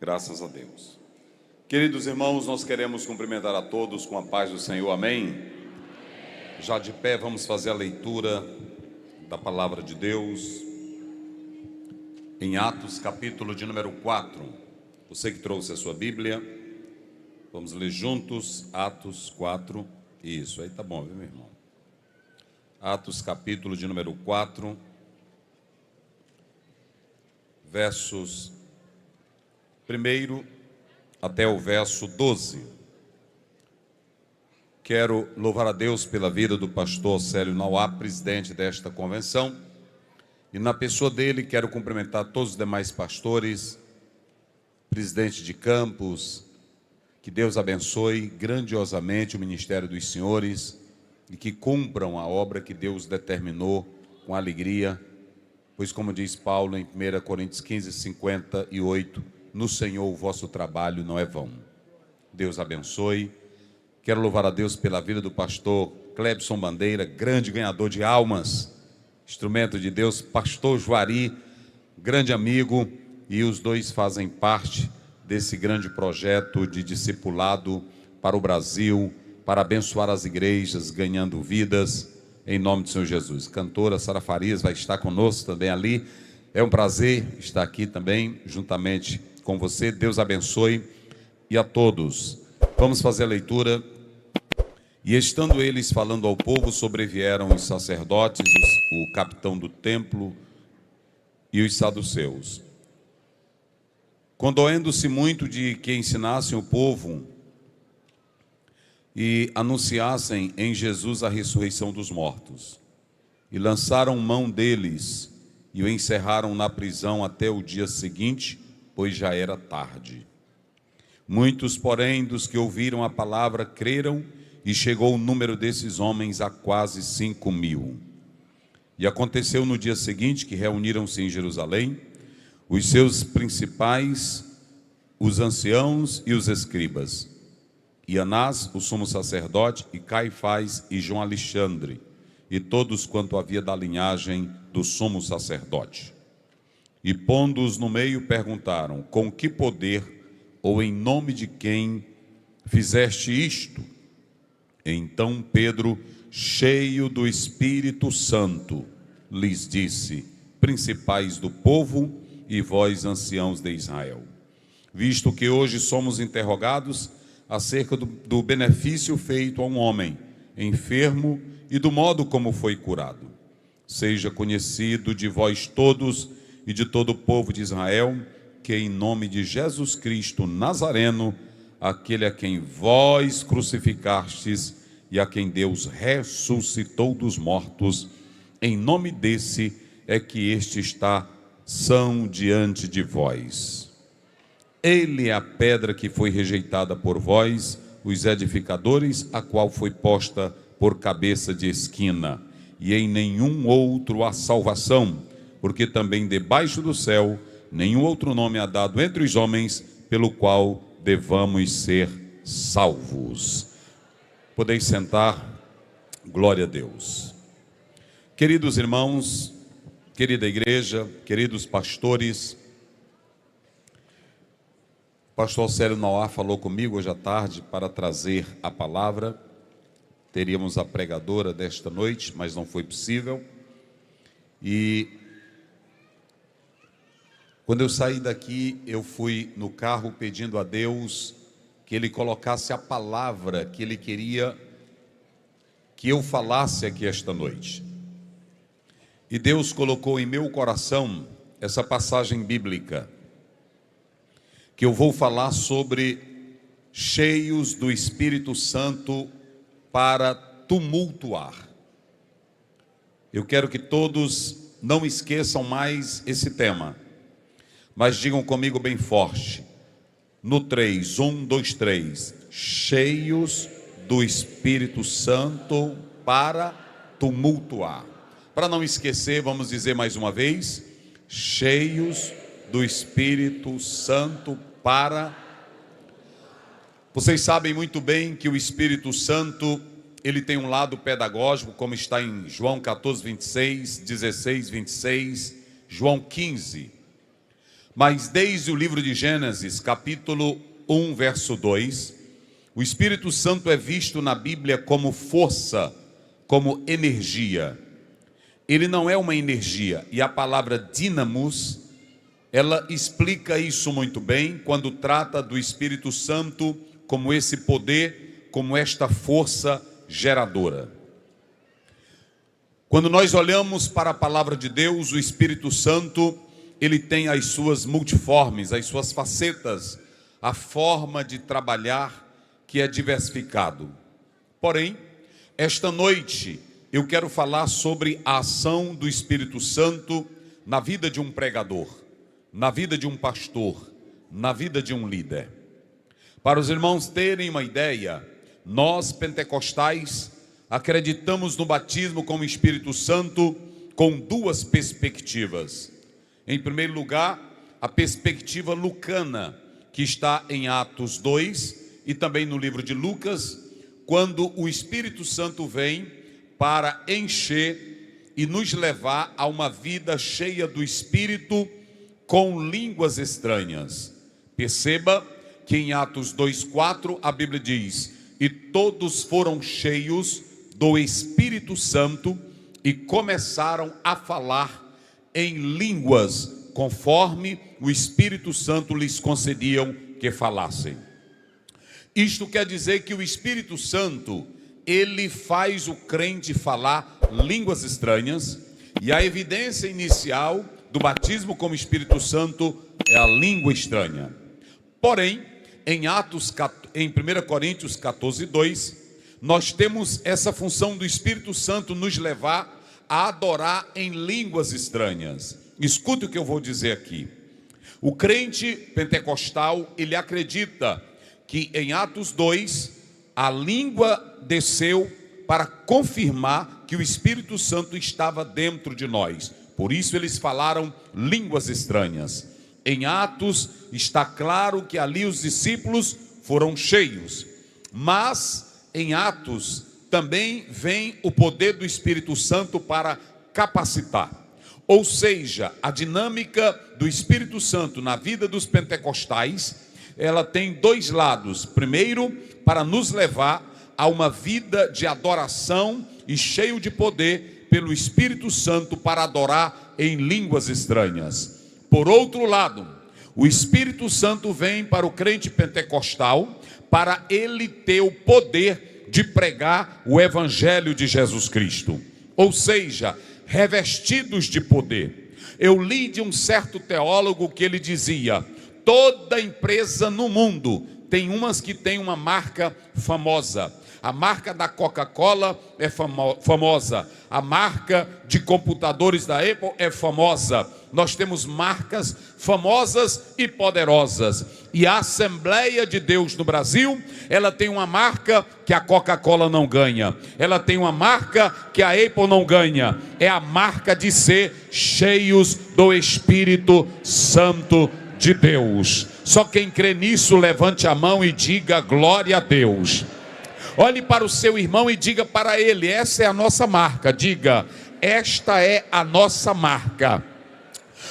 Graças a Deus. Queridos irmãos, nós queremos cumprimentar a todos com a paz do Senhor, amém? Já de pé, vamos fazer a leitura da palavra de Deus em Atos, capítulo de número 4. Você que trouxe a sua Bíblia, vamos ler juntos Atos 4. Isso, aí tá bom, viu, meu irmão? Atos, capítulo de número 4, versos 1 até o verso 12. Quero louvar a Deus pela vida do pastor Célio Nauá, presidente desta convenção, e na pessoa dele quero cumprimentar todos os demais pastores, presidente de campos. Que Deus abençoe grandiosamente o ministério dos senhores e que cumpram a obra que Deus determinou com alegria, pois como diz Paulo em 1 Coríntios 15, 58, no Senhor o vosso trabalho não é vão. Deus abençoe. Quero louvar a Deus pela vida do pastor Clebson Bandeira, grande ganhador de almas, instrumento de Deus, pastor Juari, grande amigo, e os dois fazem parte desse grande projeto de discipulado para o Brasil, para abençoar as igrejas, ganhando vidas, em nome do Senhor Jesus. Cantora Sara Farias vai estar conosco também ali. É um prazer estar aqui também, juntamente com você. Deus abençoe e a todos. Vamos fazer a leitura. E estando eles falando ao povo, sobrevieram os sacerdotes, o capitão do templo e os saduceus. Condoendo-se muito de que ensinassem o povo e anunciassem em Jesus a ressurreição dos mortos. E lançaram mão deles e o encerraram na prisão até o dia seguinte, pois já era tarde. Muitos, porém, dos que ouviram a palavra creram, e chegou o número desses homens a quase 5.000. E aconteceu no dia seguinte que reuniram-se em Jerusalém os seus principais, os anciãos e os escribas, e Anás, o sumo sacerdote, e Caifás e João Alexandre, e todos quanto havia da linhagem do sumo sacerdote. E pondo-os no meio, perguntaram: com que poder ou em nome de quem fizeste isto? Então Pedro, cheio do Espírito Santo, lhes disse: principais do povo e vós, anciãos de Israel, visto que hoje somos interrogados acerca do benefício feito a um homem enfermo e do modo como foi curado, seja conhecido de vós todos e de todo o povo de Israel, que em nome de Jesus Cristo Nazareno, aquele a quem vós crucificastes e a quem Deus ressuscitou dos mortos, em nome desse é que este está são diante de vós. Ele é a pedra que foi rejeitada por vós, os edificadores, a qual foi posta por cabeça de esquina, e em nenhum outro há salvação, porque também debaixo do céu nenhum outro nome há dado entre os homens, pelo qual devamos ser salvos. Podeis sentar, glória a Deus. Queridos irmãos, querida igreja, queridos pastores, o pastor Célio Nauá falou comigo hoje à tarde para trazer a palavra. Teríamos a pregadora desta noite, mas não foi possível. E quando eu saí daqui, eu fui no carro pedindo a Deus que Ele colocasse a palavra que Ele queria que eu falasse aqui esta noite. E Deus colocou em meu coração essa passagem bíblica, que eu vou falar sobre cheios do Espírito Santo para tumultuar. Eu quero que todos não esqueçam mais esse tema, mas digam comigo bem forte, no 3, 1, 2, 3, cheios do Espírito Santo para tumultuar. Para não esquecer, vamos dizer mais uma vez, cheios do Espírito Santo para... Vocês sabem muito bem que o Espírito Santo, ele tem um lado pedagógico, como está em João 14, 26, 16, 26, João 15. Mas desde o livro de Gênesis, capítulo 1, verso 2, o Espírito Santo é visto na Bíblia como força, como energia. Ele não é uma energia, e a palavra dínamos, ela explica isso muito bem quando trata do Espírito Santo como esse poder, como esta força geradora. Quando nós olhamos para a palavra de Deus, o Espírito Santo, ele tem as suas multiformes, as suas facetas, a forma de trabalhar que é diversificado. Porém, esta noite eu quero falar sobre a ação do Espírito Santo na vida de um pregador, na vida de um pastor, na vida de um líder. Para os irmãos terem uma ideia, nós pentecostais acreditamos no batismo com o Espírito Santo com duas perspectivas. Em primeiro lugar, a perspectiva lucana, que está em Atos 2 e também no livro de Lucas, quando o Espírito Santo vem para encher e nos levar a uma vida cheia do Espírito com línguas estranhas. Perceba que em Atos 2:4 a Bíblia diz: e todos foram cheios do Espírito Santo e começaram a falar em línguas, conforme o Espírito Santo lhes concediam que falassem. Isto quer dizer que o Espírito Santo, ele faz o crente falar línguas estranhas, e a evidência inicial do batismo com o Espírito Santo é a língua estranha. Porém, em 1 Coríntios 14:2, nós temos essa função do Espírito Santo nos levar a adorar em línguas estranhas. Escute o que eu vou dizer aqui. O crente pentecostal, ele acredita que em Atos 2, a língua desceu para confirmar que o Espírito Santo estava dentro de nós. Por isso eles falaram línguas estranhas. Em Atos está claro que ali os discípulos foram cheios. Mas em Atos também vem o poder do Espírito Santo para capacitar. Ou seja, a dinâmica do Espírito Santo na vida dos pentecostais, ela tem dois lados. Primeiro, para nos levar a uma vida de adoração e cheio de poder pelo Espírito Santo para adorar em línguas estranhas. Por outro lado, o Espírito Santo vem para o crente pentecostal para ele ter o poder de pregar o Evangelho de Jesus Cristo. Ou seja, revestidos de poder. Eu li de um certo teólogo que ele dizia: toda empresa no mundo tem umas que tem uma marca famosa. A marca da Coca-Cola é famosa. A marca de computadores da Apple é famosa. Nós temos marcas famosas e poderosas. E a Assembleia de Deus no Brasil, ela tem uma marca que a Coca-Cola não ganha. Ela tem uma marca que a Apple não ganha. É a marca de ser cheios do Espírito Santo de Deus. Só quem crê nisso, levante a mão e diga glória a Deus. Olhe para o seu irmão e diga para ele: essa é a nossa marca. Diga: esta é a nossa marca.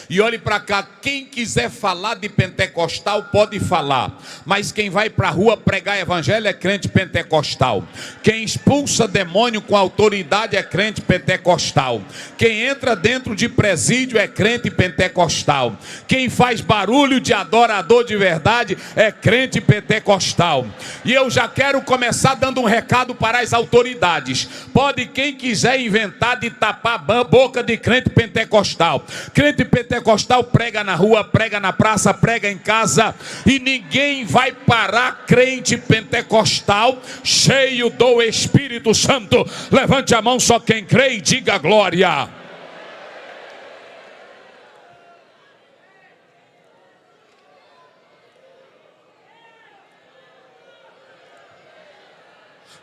E olhe para cá, quem quiser falar de pentecostal pode falar, mas quem vai para a rua pregar evangelho é crente pentecostal. Quem expulsa demônio com autoridade é crente pentecostal. Quem entra dentro de presídio é crente pentecostal. Quem faz barulho de adorador de verdade é crente pentecostal. E eu já quero começar dando um recado para as autoridades. Pode quem quiser inventar de tapar a boca de crente pentecostal. Crente pentecostal prega na rua, prega na praça, prega em casa, e ninguém vai parar crente pentecostal cheio do Espírito Santo. Levante a mão só quem crê e diga glória.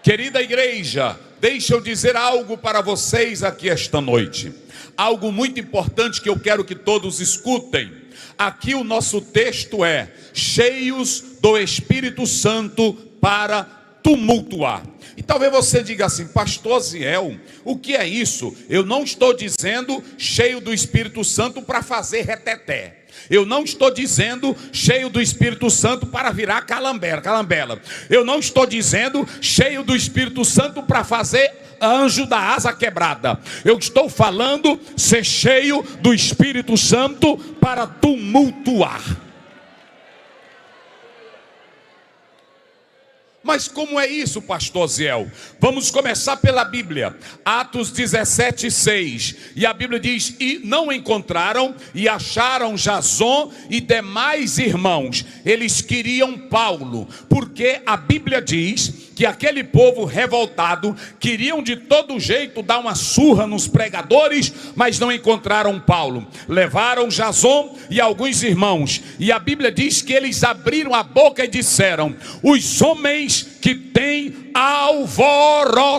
Querida igreja, deixa eu dizer algo para vocês aqui esta noite. Algo muito importante que eu quero que todos escutem. Aqui o nosso texto é: cheios do Espírito Santo para tumultuar. E talvez você diga assim: pastor Ziel, o que é isso? Eu não estou dizendo cheio do Espírito Santo para fazer reteté. Eu não estou dizendo cheio do Espírito Santo para virar calambela. Eu não estou dizendo cheio do Espírito Santo para fazer anjo da asa quebrada. Eu estou falando ser cheio do Espírito Santo para tumultuar. Mas como é isso, pastor Ziel? Vamos começar pela Bíblia. Atos 17:6. E a Bíblia diz: e não encontraram e acharam Jason e demais irmãos. Eles queriam Paulo, porque a Bíblia diz que aquele povo revoltado queriam de todo jeito dar uma surra nos pregadores, mas não encontraram Paulo. Levaram Jason e alguns irmãos, e a Bíblia diz que eles abriram a boca e disseram: os homens que têm alvoroçado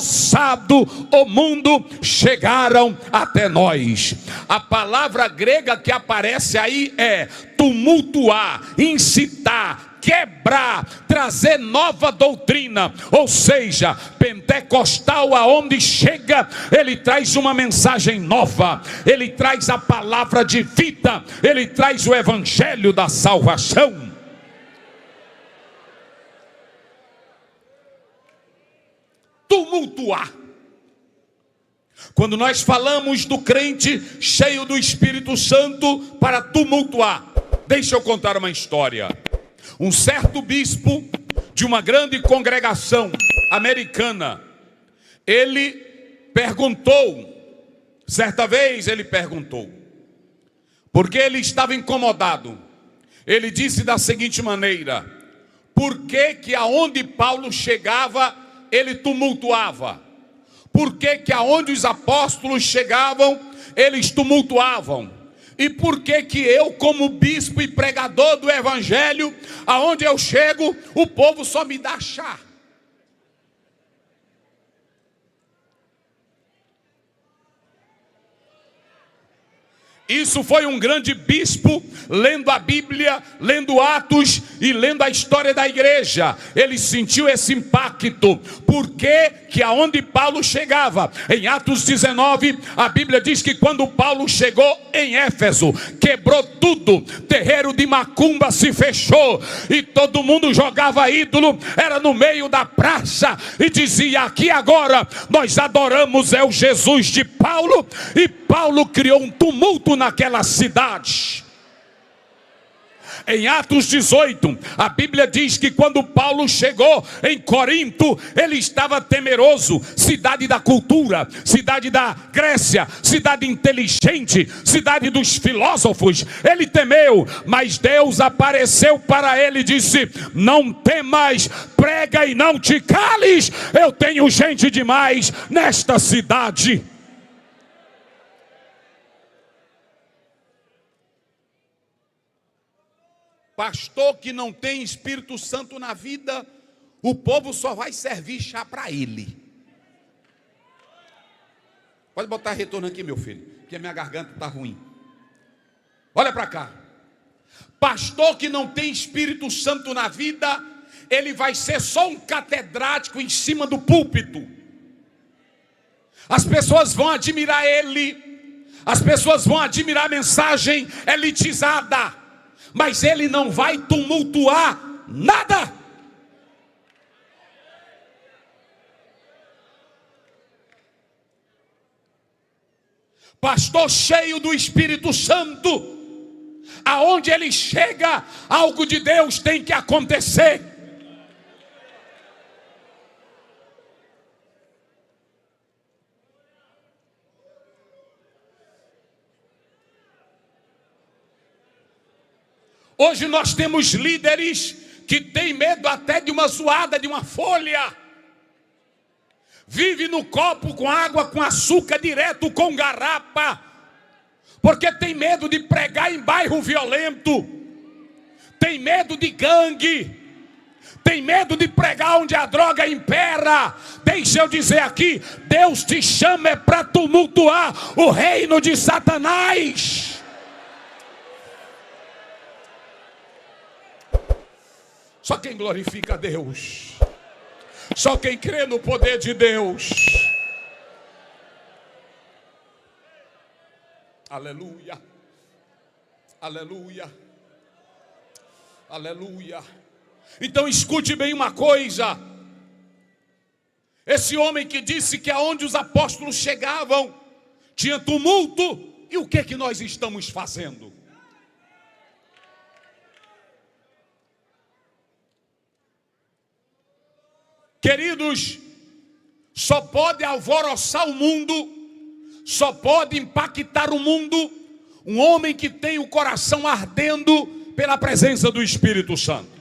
o mundo chegaram até nós. A palavra grega que aparece aí é tumultuar, incitar, quebrar, trazer nova doutrina. Ou seja, pentecostal aonde chega, ele traz uma mensagem nova, ele traz a palavra de vida, ele traz o evangelho da salvação. Tumultuar. Quando nós falamos do crente cheio do Espírito Santo para tumultuar, deixa eu contar uma história. Um certo bispo de uma grande congregação americana, ele perguntou, certa vez ele perguntou, porque ele estava incomodado. Ele disse da seguinte maneira: por que aonde Paulo chegava, ele tumultuava? Por que aonde os apóstolos chegavam, eles tumultuavam? E por que eu, como bispo e pregador do evangelho, aonde eu chego, o povo só me dá chá? Isso foi um grande bispo, lendo a Bíblia, lendo Atos e lendo a história da igreja. Ele sentiu esse impacto. Por que aonde Paulo chegava? Em Atos 19, a Bíblia diz que quando Paulo chegou em Éfeso, quebrou tudo, terreiro de macumba se fechou, e todo mundo jogava ídolo, era no meio da praça, e dizia: aqui agora nós adoramos é o Jesus de Paulo. E Paulo criou um tumulto naquela cidade. Em Atos 18, a Bíblia diz que quando Paulo chegou em Corinto, ele estava temeroso. Cidade da cultura, cidade da Grécia, cidade inteligente, cidade dos filósofos. Ele temeu, mas Deus apareceu para ele e disse: não temas, prega e não te cales. Eu tenho gente demais nesta cidade. Pastor que não tem Espírito Santo na vida, o povo só vai servir chá para ele. Pode botar retorno aqui, meu filho, porque a minha garganta está ruim. Olha para cá. Pastor que não tem Espírito Santo na vida, ele vai ser só um catedrático em cima do púlpito. As pessoas vão admirar ele, as pessoas vão admirar a mensagem elitizada, mas ele não vai tumultuar nada. Pastor cheio do Espírito Santo, aonde ele chega, algo de Deus tem que acontecer. Hoje nós temos líderes que têm medo até de uma zoada, de uma folha. Vive no copo com água, com açúcar direto, com garrafa, porque tem medo de pregar em bairro violento, tem medo de gangue, tem medo de pregar onde a droga impera. Deixa eu dizer aqui, Deus te chama para tumultuar o reino de Satanás. Só quem glorifica a Deus, só quem crê no poder de Deus. Aleluia, Aleluia. Aleluia. Então escute bem uma coisa. Esse homem que disse que aonde os apóstolos chegavam tinha tumulto. E o que nós estamos fazendo? Queridos, só pode alvoroçar o mundo, só pode impactar o mundo um homem que tem o coração ardendo pela presença do Espírito Santo.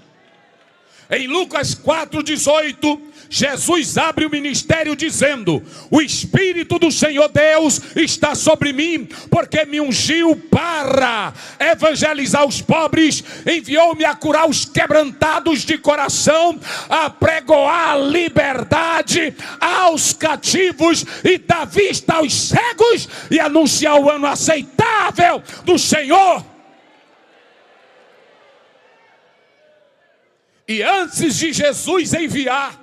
Em Lucas 4,18, Jesus abre o ministério dizendo: o Espírito do Senhor Deus está sobre mim, porque me ungiu para evangelizar os pobres, enviou-me a curar os quebrantados de coração, a pregoar liberdade aos cativos e dar vista aos cegos, e anunciar o ano aceitável do Senhor. E antes de Jesus enviar,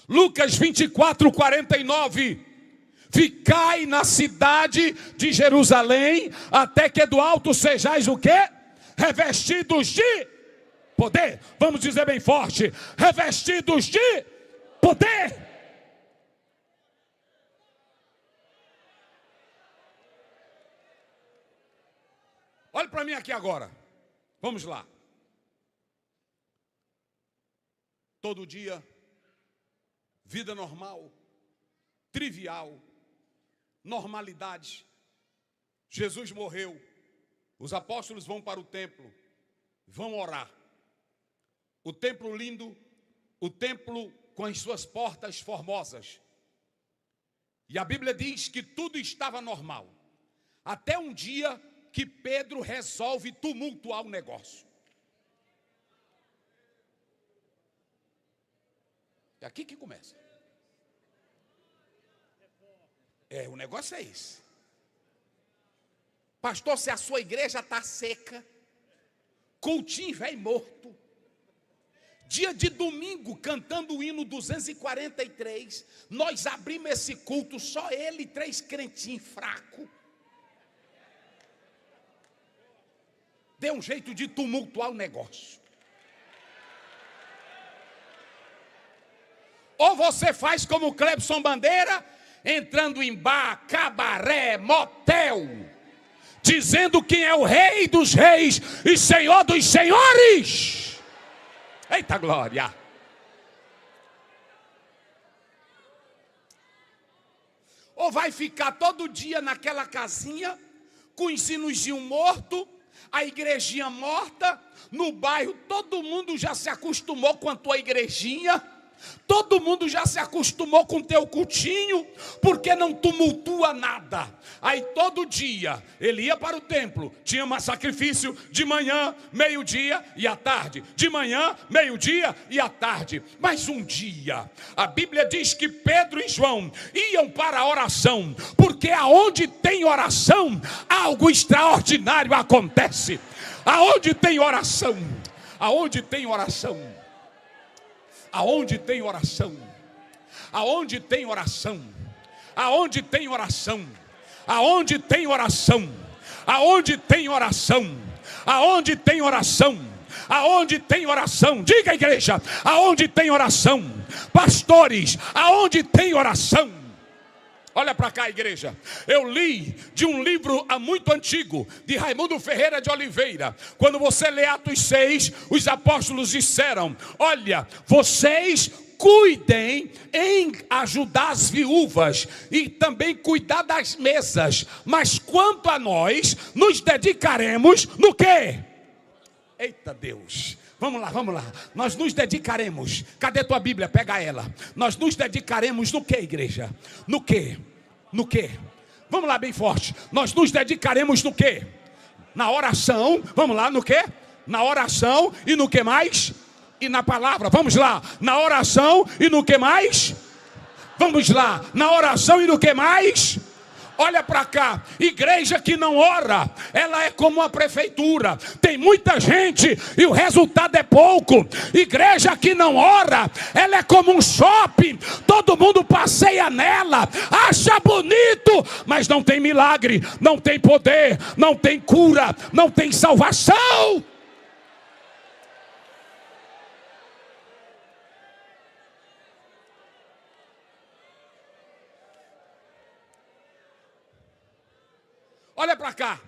Lucas 24:49, ficai na cidade de Jerusalém, até que do alto sejais o quê? Revestidos de poder. Vamos dizer bem forte: revestidos de poder. Olhe para mim aqui agora. Vamos lá. Todo dia, vida normal, trivial, normalidade. Jesus morreu, os apóstolos vão para o templo, vão orar. O templo lindo, o templo com as suas portas formosas. E a Bíblia diz que tudo estava normal, até um dia que Pedro resolve tumultuar o negócio. É aqui que começa. O negócio é esse. Pastor, se a sua igreja está seca, cultinho velho morto, dia de domingo cantando o hino 243, nós abrimos esse culto, só ele e 3 crentinhos fracos. Dê um jeito de tumultuar o negócio. Ou você faz como o Clebson Bandeira, entrando em bar, cabaré, motel, dizendo quem é o Rei dos Reis e Senhor dos Senhores. Eita glória! Ou vai ficar todo dia naquela casinha, com o ensinozinho morto, a igrejinha morta, no bairro todo mundo já se acostumou com a tua igrejinha, todo mundo já se acostumou com o teu cultinho, porque não tumultua nada. Aí todo dia ele ia para o templo, tinha um sacrifício de manhã, meio-dia e à tarde, de manhã, meio-dia e à tarde. Mas um dia, a Bíblia diz que Pedro e João iam para a oração, porque aonde tem oração, algo extraordinário acontece. Aonde tem oração, aonde tem oração, aonde tem oração, aonde tem oração, aonde tem oração, aonde tem oração, aonde tem oração, aonde tem oração, aonde tem oração, diga igreja, aonde tem oração, pastores, aonde tem oração. Olha para cá, igreja. Eu li de um livro muito antigo, de Raimundo Ferreira de Oliveira. Quando você lê Atos 6, os apóstolos disseram: olha, vocês cuidem em ajudar as viúvas e também cuidar das mesas. Mas quanto a nós, nos dedicaremos no quê? Eita Deus! Vamos lá. Nós nos dedicaremos. Cadê tua Bíblia? Pega ela. Nós nos dedicaremos no que, igreja? No que? No que? Vamos lá, bem forte. Nós nos dedicaremos no que? Na oração. Vamos lá, no que? Na oração e no que mais? E na palavra. Vamos lá. Na oração e no que mais? Vamos lá. Na oração e no que mais? Olha para cá, igreja que não ora, ela é como uma prefeitura, tem muita gente e o resultado é pouco. Igreja que não ora, ela é como um shopping, todo mundo passeia nela, acha bonito, mas não tem milagre, não tem poder, não tem cura, não tem salvação. Olha para cá,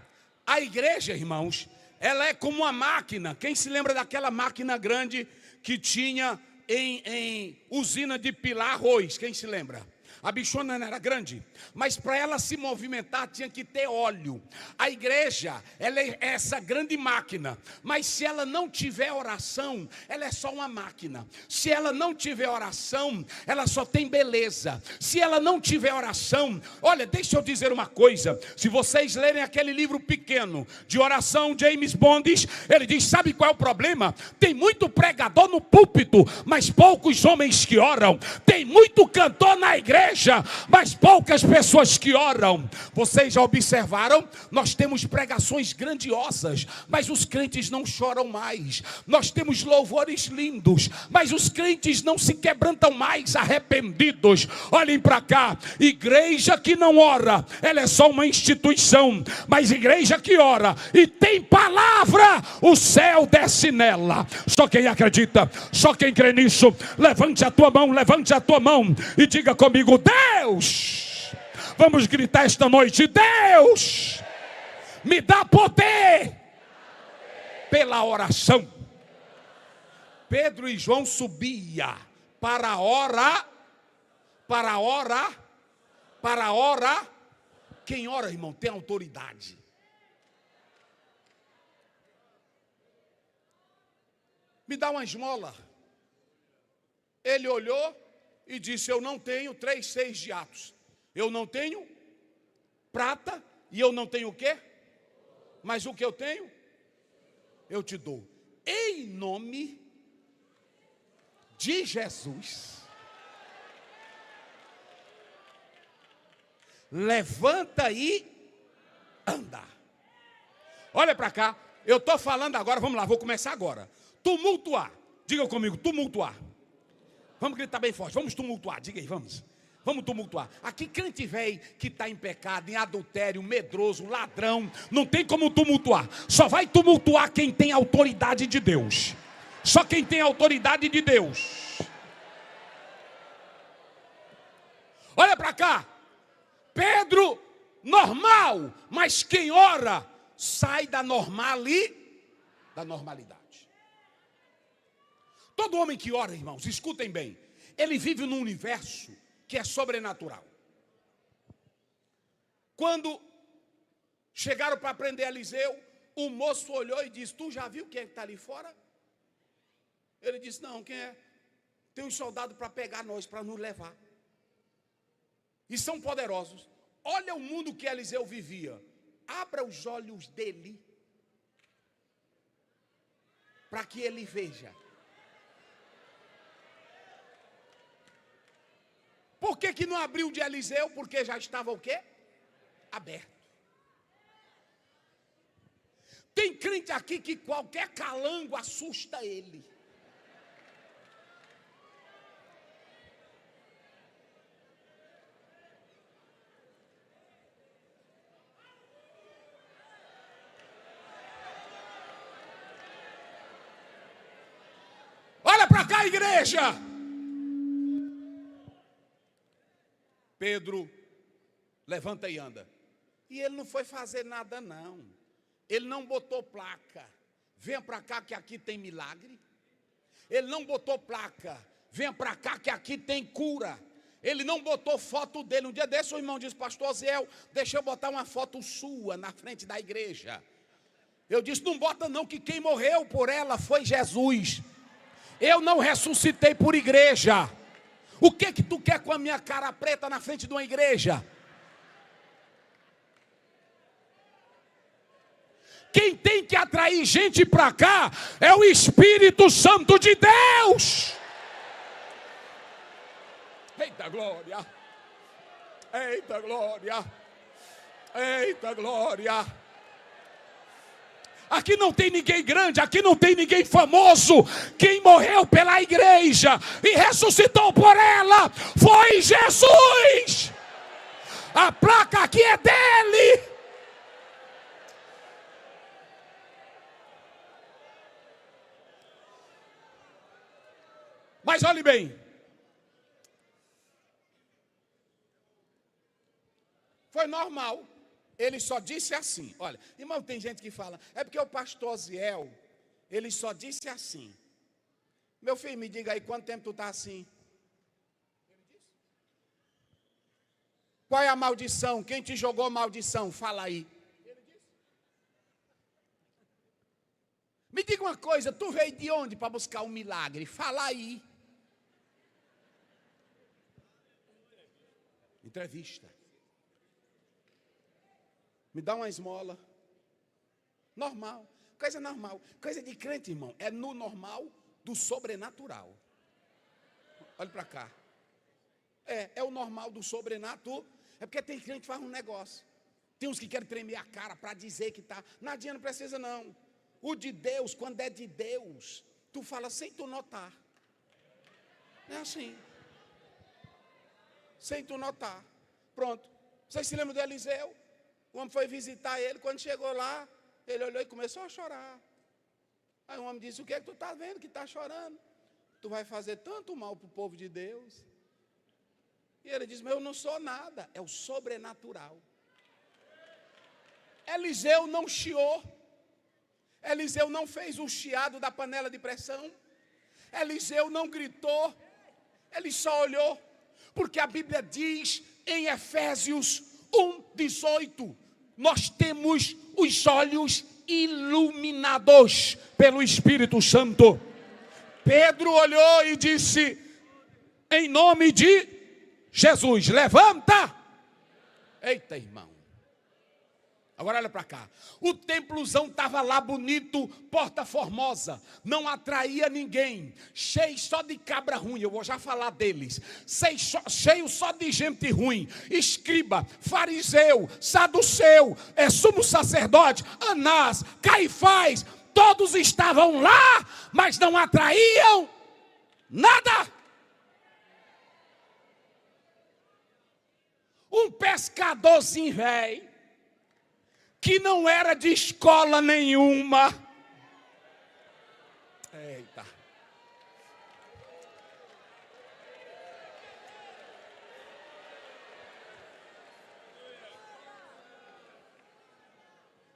a igreja, irmãos, ela é como uma máquina. Quem se lembra daquela máquina grande que tinha em usina de pilar arroz? Quem se lembra? A bichona não era grande, mas para ela se movimentar tinha que ter óleo. A igreja, ela é essa grande máquina, mas se ela não tiver oração, ela é só uma máquina. Se ela não tiver oração, ela só tem beleza. Se ela não tiver oração, olha, deixa eu dizer uma coisa. Se vocês lerem aquele livro pequeno de oração, James Bond, ele diz, sabe qual é o problema? Tem muito pregador no púlpito, mas poucos homens que oram. Tem muito cantor na igreja, mas poucas pessoas que oram. Vocês já observaram? Nós temos pregações grandiosas, mas os crentes não choram mais. Nós temos louvores lindos, mas os crentes não se quebrantam mais arrependidos. Olhem para cá, igreja que não ora, ela é só uma instituição, mas igreja que ora e tem palavra, o céu desce nela. Só quem acredita, só quem crê nisso, levante a tua mão e diga comigo, Deus, vamos gritar esta noite, Deus, me dá poder pela oração. Pedro e João subia para orar. Quem ora, irmão, tem autoridade. Me dá uma esmola. Ele olhou e disse, eu não tenho 3:6 de Atos. Eu não tenho prata e eu não tenho o quê? Mas o que eu tenho, eu te dou. Em nome de Jesus, levanta e anda. Olha para cá, eu estou falando agora, vamos lá, vou começar agora. Tumultuar, diga comigo, tumultuar. Vamos gritar bem forte, vamos tumultuar, diga aí, vamos tumultuar. Aqui crente velho que está em pecado, em adultério, medroso, ladrão, não tem como tumultuar. Só vai tumultuar quem tem autoridade de Deus. Só quem tem autoridade de Deus. Olha para cá, Pedro, normal, mas quem ora, sai da normalidade. Todo homem que ora, irmãos, escutem bem, ele vive num universo que é sobrenatural. Quando chegaram para prender Eliseu, o moço olhou e disse, tu já viu quem é que está ali fora? Ele disse, não, quem é? Tem um soldado para pegar nós, para nos levar. E são poderosos. Olha o mundo que Eliseu vivia. Abra os olhos dele, para que ele veja. Por que não abriu de Eliseu? Porque já estava o quê? Aberto. Tem crente aqui que qualquer calango assusta ele. Olha para cá, igreja. Pedro, levanta e anda. E ele não foi fazer nada não. Ele não botou placa, venha para cá que aqui tem milagre. Ele não botou placa, venha para cá que aqui tem cura. Ele não botou foto dele. Um dia desse o irmão disse, pastor Oziel, deixa eu botar uma foto sua na frente da igreja. Eu disse, não bota não, que quem morreu por ela foi Jesus. Eu não ressuscitei por igreja. O que tu quer com a minha cara preta na frente de uma igreja? Quem tem que atrair gente para cá é o Espírito Santo de Deus. Eita glória! Eita glória! Eita glória! Aqui não tem ninguém grande, aqui não tem ninguém famoso. Quem morreu pela igreja e ressuscitou por ela foi Jesus. A placa aqui é dele. Mas olhe bem. Foi normal. Ele só disse assim. Olha, irmão, tem gente que fala, é porque o pastor Ziel, ele só disse assim. Meu filho, me diga aí, quanto tempo tu está assim? Qual é a maldição? Quem te jogou maldição? Fala aí. Me diga uma coisa, tu veio de onde para buscar um milagre? Fala aí. Entrevista. Me dá uma esmola. Normal. Coisa normal. Coisa de crente, irmão. É no normal do sobrenatural. Olha para cá. É o normal do sobrenatural. É porque tem crente que faz um negócio. Tem uns que querem tremer a cara para dizer que está. Não adianta, não precisa não. O de Deus, quando é de Deus, tu fala sem tu notar. É assim. Sem tu notar. Pronto. Vocês se lembram do Eliseu? O homem foi visitar ele, quando chegou lá, ele olhou e começou a chorar. Aí o homem disse, o que é que tu está vendo que está chorando? Tu vai fazer tanto mal para o povo de Deus. E ele disse, mas eu não sou nada, é o sobrenatural. Eliseu não chiou. Eliseu não fez o chiado da panela de pressão. Eliseu não gritou. Ele só olhou. Porque a Bíblia diz em Efésios 1:18, nós temos os olhos iluminados pelo Espírito Santo. Pedro olhou e disse, em nome de Jesus, levanta. Eita, irmão. Agora olha para cá. O templozão estava lá bonito, porta formosa, não atraía ninguém, cheio só de cabra ruim, eu vou já falar deles, cheio só de gente ruim, escriba, fariseu, saduceu, sumo sacerdote, Anás, Caifás, todos estavam lá, mas não atraíam nada. Um pescadorzinho velho, que não era de escola nenhuma. Eita.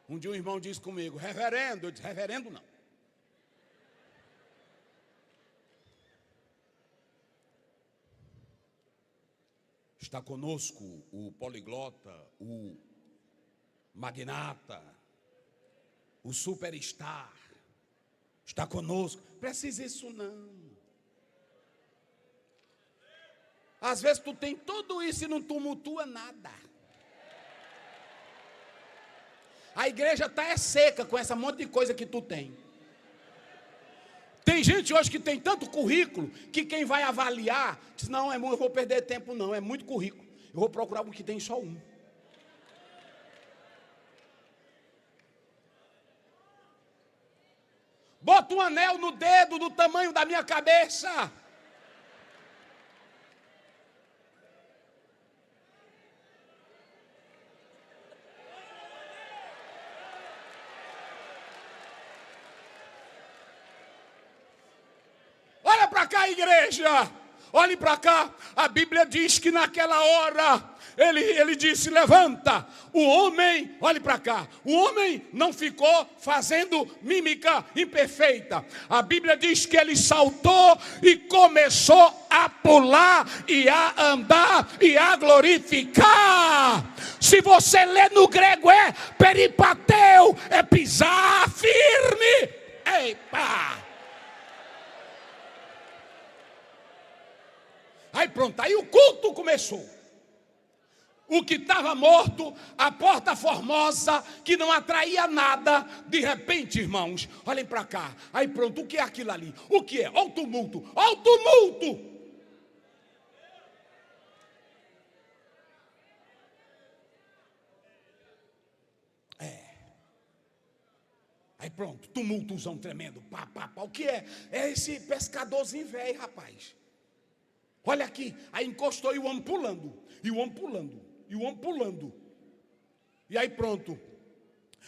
Um dia um irmão disse comigo, reverendo, eu disse, reverendo não. Está conosco o poliglota, o magnata, o superstar, está conosco. Precisa isso não. Às vezes tu tem tudo isso e não tumultua nada. A igreja está seca com essa monte de coisa que tu tem. Tem gente hoje que tem tanto currículo que quem vai avaliar diz, não, eu vou perder tempo não, é muito currículo. Eu vou procurar um que tem só um. Bota um anel no dedo do tamanho da minha cabeça. Olha para cá, igreja. Olhe para cá. A Bíblia diz que naquela hora ele disse, levanta. O homem, olhe para cá, o homem não ficou fazendo mímica imperfeita. A Bíblia diz que ele saltou e começou a pular e a andar e a glorificar. Se você ler no grego é peripateu, é pisar firme. Epa! Aí pronto, aí o culto começou. O que estava morto, a porta formosa, que não atraía nada, de repente, irmãos, olhem para cá. Aí pronto, o que é aquilo ali? O que é? Olha o tumulto, olha o tumulto. Aí pronto, tumultozão tremendo. Pá, pá, pá. O que é? É esse pescadorzinho velho, rapaz. Olha aqui. Aí encostou e o homem pulando. E o homem pulando. E o homem pulando. E aí pronto.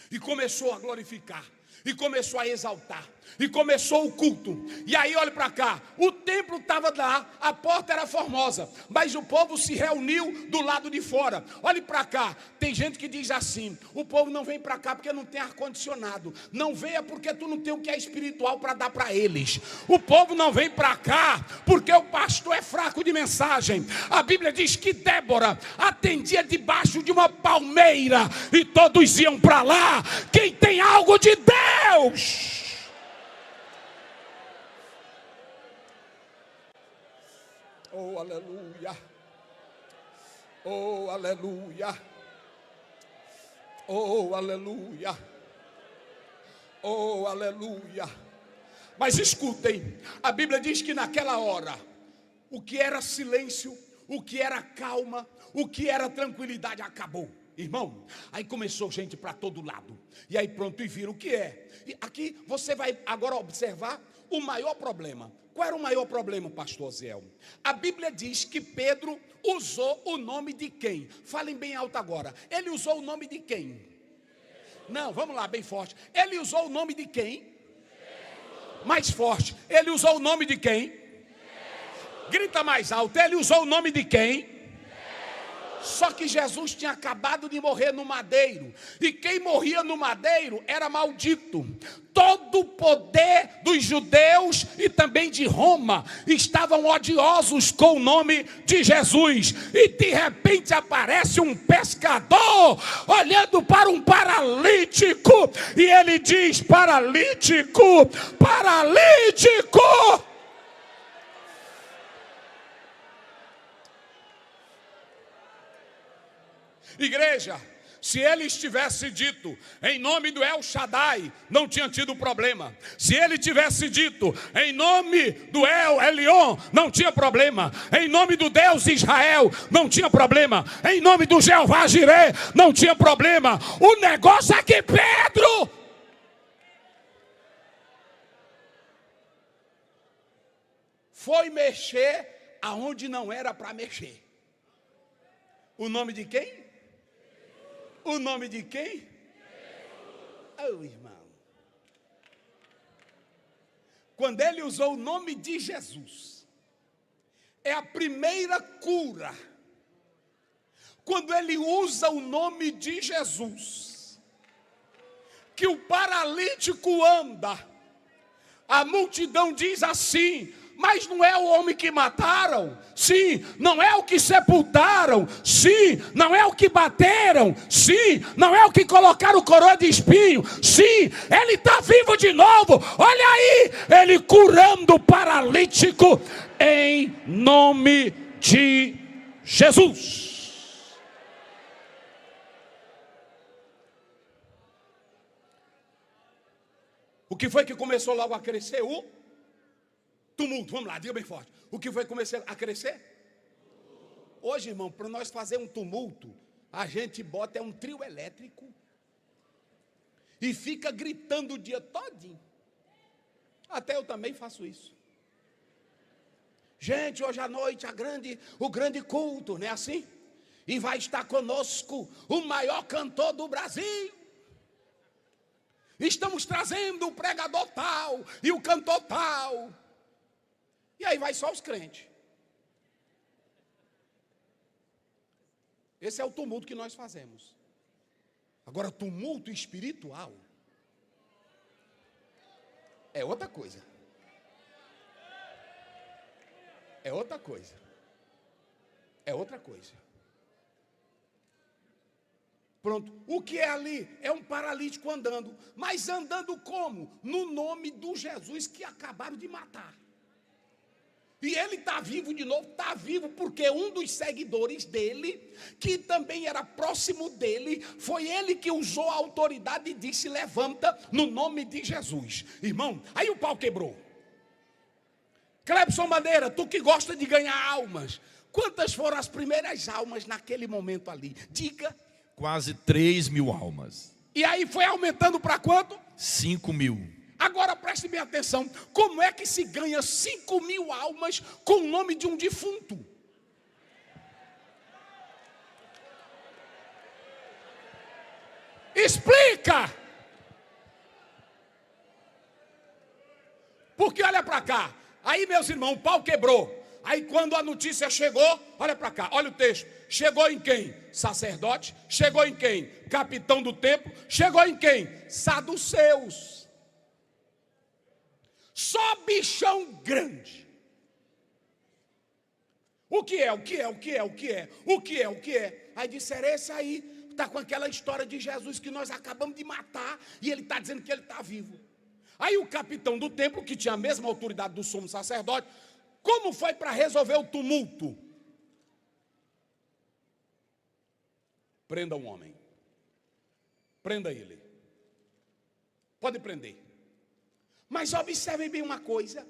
E começou a glorificar. E começou a exaltar. E começou o culto. E aí olha para cá. O templo estava lá. A porta era formosa. Mas o povo se reuniu do lado de fora. Olhe para cá. Tem gente que diz assim: o povo não vem para cá porque não tem ar-condicionado. Não venha porque tu não tem o que é espiritual para dar para eles. O povo não vem para cá porque o pastor é fraco de mensagem. A Bíblia diz que Débora atendia debaixo de uma palmeira. E todos iam para lá. Quem tem algo de Deus. Oh, aleluia. Oh, aleluia. Oh, aleluia. Oh, aleluia. Mas escutem, a Bíblia diz que naquela hora, o que era silêncio, o que era calma, o que era tranquilidade acabou. Irmão, aí começou gente para todo lado. E aí pronto, e viram o que é. E aqui você vai agora observar o maior problema. Qual era o maior problema, pastor Zéu? A Bíblia diz que Pedro usou o nome de quem? Falem bem alto agora. Ele usou o nome de quem? Não, vamos lá, bem forte. Ele usou o nome de quem? Mais forte. Ele usou o nome de quem? Grita mais alto. Ele usou o nome de quem? Só que Jesus tinha acabado de morrer no madeiro. E quem morria no madeiro era maldito. Todo o poder dos judeus e também de Roma estavam odiosos com o nome de Jesus. E de repente aparece um pescador olhando para um paralítico. E ele diz: paralítico, paralítico. Igreja, se ele tivesse dito em nome do El Shaddai, não tinha tido problema. Se ele tivesse dito em nome do El Elyon, não tinha problema. Em nome do Deus Israel, não tinha problema. Em nome do Jeová Jireh, não tinha problema. O negócio é que Pedro foi mexer aonde não era para mexer. O nome de quem? O nome de quem? Oh, irmão. Quando ele usou o nome de Jesus, é a primeira cura. Quando ele usa o nome de Jesus, que o paralítico anda, a multidão diz assim: mas não é o homem que mataram? Sim. Não é o que sepultaram? Sim. Não é o que bateram? Sim. Não é o que colocaram coroa de espinho? Sim. Ele está vivo de novo. Olha aí, ele curando o paralítico em nome de Jesus. O que foi que começou logo a crescer? O tumulto. Vamos lá, diga bem forte. O que foi começar a crescer? Hoje, irmão, para nós fazer um tumulto, a gente bota um trio elétrico e fica gritando o dia todinho. Até eu também faço isso. Gente, hoje à noite o grande culto, não é assim? E vai estar conosco o maior cantor do Brasil. Estamos trazendo o pregador tal e o cantor tal. E aí vai só os crentes. Esse é o tumulto que nós fazemos. Agora, tumulto espiritual é outra coisa. É outra coisa. É outra coisa. Pronto. O que é ali? É um paralítico andando. Mas andando como? No nome do Jesus que acabaram de matar. E ele está vivo de novo, está vivo porque um dos seguidores dele, que também era próximo dele, foi ele que usou a autoridade e disse: levanta no nome de Jesus. Irmão, aí o pau quebrou. Clebson Bandeira, tu que gosta de ganhar almas, quantas foram as primeiras almas naquele momento ali? Diga. Quase 3.000 almas. E aí foi aumentando para quanto? 5.000. Agora preste bem atenção, como é que se ganha 5.000 almas com o nome de um defunto? Explica! Porque olha para cá, aí meus irmãos, o pau quebrou. Aí quando a notícia chegou, olha para cá, olha o texto. Chegou em quem? Sacerdote. Chegou em quem? Capitão do templo. Chegou em quem? Saduceus. Só bichão grande. O que é? O que é? O que é? O que é? O que é? O que é? Aí disseram, esse aí está com aquela história de Jesus que nós acabamos de matar e ele está dizendo que ele está vivo. Aí o capitão do templo, que tinha a mesma autoridade do sumo sacerdote, como foi para resolver o tumulto? Prenda um homem. Prenda ele. Pode prender. Mas observem bem uma coisa.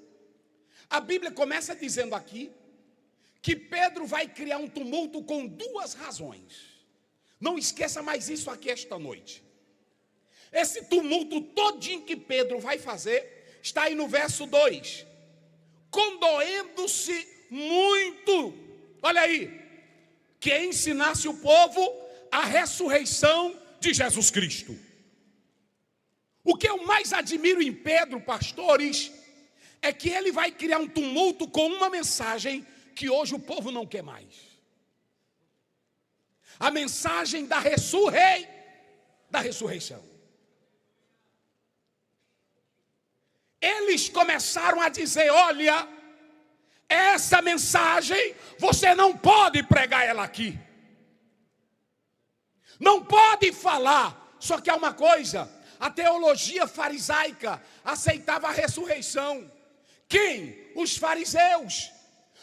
A Bíblia começa dizendo aqui que Pedro vai criar um tumulto com duas razões. Não esqueça mais isso aqui esta noite. Esse tumulto todinho que Pedro vai fazer está aí no verso 2. Condoendo-se muito, olha aí, que ensinasse o povo a ressurreição de Jesus Cristo. O que eu mais admiro em Pedro, pastores, é que ele vai criar um tumulto com uma mensagem que hoje o povo não quer mais. A mensagem da ressurreição. Eles começaram a dizer, olha, essa mensagem, você não pode pregar ela aqui. Não pode falar. Só que há uma coisa, a teologia farisaica aceitava a ressurreição. Quem? Os fariseus.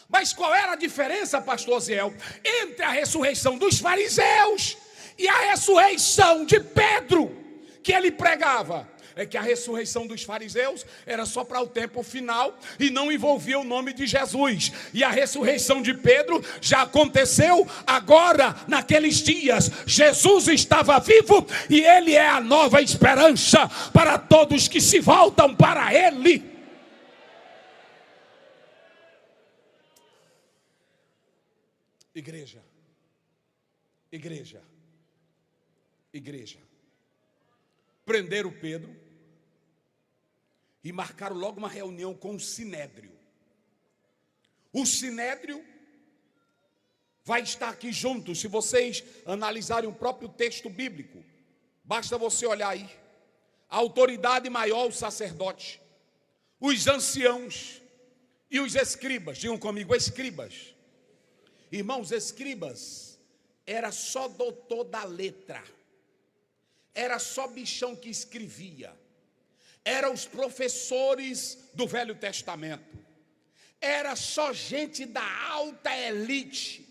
Mas qual era a diferença, pastor Ziel, entre a ressurreição dos fariseus e a ressurreição de Pedro, que ele pregava? É que a ressurreição dos fariseus era só para o tempo final e não envolvia o nome de Jesus. E a ressurreição de Pedro já aconteceu agora, naqueles dias. Jesus estava vivo e ele é a nova esperança para todos que se voltam para ele. Igreja, igreja, igreja. Prenderam Pedro e marcaram logo uma reunião com o Sinédrio. O Sinédrio vai estar aqui junto. Se vocês analisarem o próprio texto bíblico, basta você olhar aí. A autoridade maior, o sacerdote, os anciãos e os escribas. Digam comigo, escribas. Irmãos, escribas era só doutor da letra. Era só bichão que escrevia. Eram os professores do Velho Testamento. Era só gente da alta elite.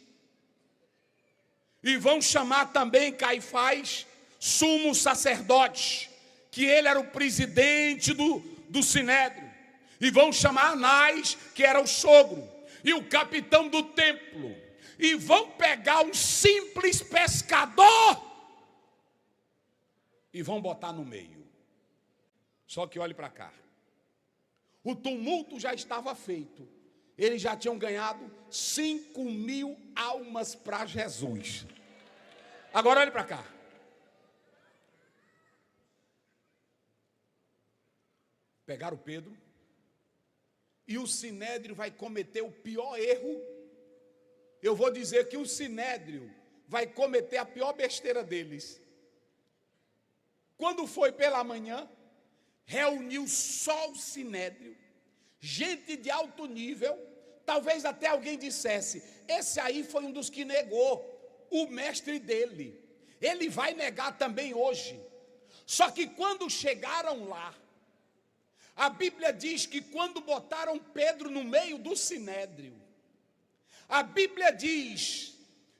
E vão chamar também Caifás, sumo sacerdote, que ele era o presidente do Sinédrio. E vão chamar Anás, que era o sogro, e o capitão do templo. E vão pegar um simples pescador e vão botar no meio. Só que olhe para cá. O tumulto já estava feito. Eles já tinham ganhado 5.000 almas para Jesus. Agora olhe para cá. Pegaram Pedro. E o Sinédrio vai cometer o pior erro. Eu vou dizer que o Sinédrio vai cometer a pior besteira deles. Quando foi pela manhã, reuniu só o Sinédrio, gente de alto nível. Talvez até alguém dissesse, esse aí foi um dos que negou o mestre dele. Ele vai negar também hoje. Só que quando chegaram lá, a Bíblia diz que quando botaram Pedro no meio do Sinédrio, a Bíblia diz